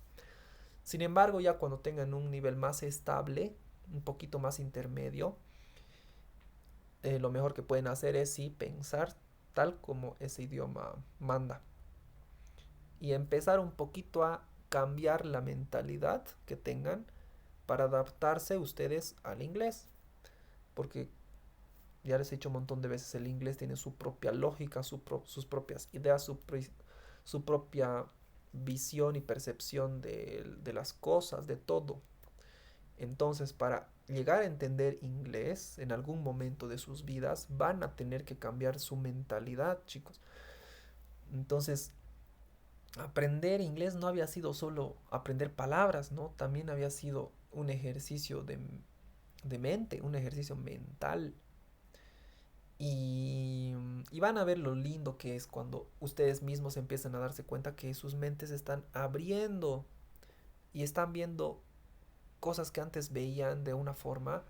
Sin embargo, ya cuando tengan un nivel más estable, un poquito más intermedio, lo mejor que pueden hacer es sí pensar tal como ese idioma manda. Y empezar un poquito a cambiar la mentalidad que tengan para adaptarse ustedes al inglés. Porque ya les he dicho un montón de veces, el inglés tiene su propia lógica, sus propias ideas, su propia visión y percepción de las cosas, de todo. Entonces, para llegar a entender inglés en algún momento de sus vidas, van a tener que cambiar su mentalidad, chicos. Entonces, aprender inglés no había sido solo aprender palabras, ¿no? También había sido un ejercicio de mente, un ejercicio mental. Y van a ver lo lindo que es cuando ustedes mismos empiezan a darse cuenta que sus mentes están abriendo y están viendo cosas que antes veían de una forma,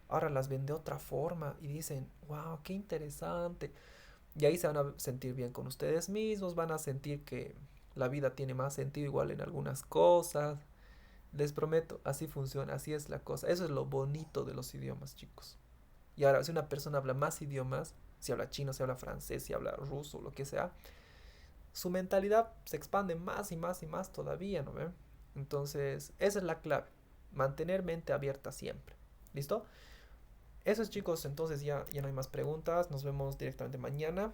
ahora las ven de otra forma y dicen, wow, qué interesante. Y ahí se van a sentir bien con ustedes mismos, van a sentir que la vida tiene más sentido igual en algunas cosas. Les prometo, así funciona, así es la cosa. Eso es lo bonito de los idiomas, chicos. Y ahora, si una persona habla más idiomas, si habla chino, si habla francés, si habla ruso, lo que sea, su mentalidad se expande más y más y más todavía, ¿no ven? Entonces, esa es la clave. Mantener mente abierta siempre. ¿Listo? Eso es, chicos. Entonces ya no hay más preguntas. Nos vemos directamente mañana.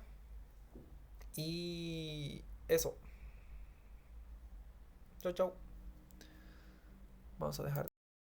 Y eso. Chau, chau. Vamos a dejar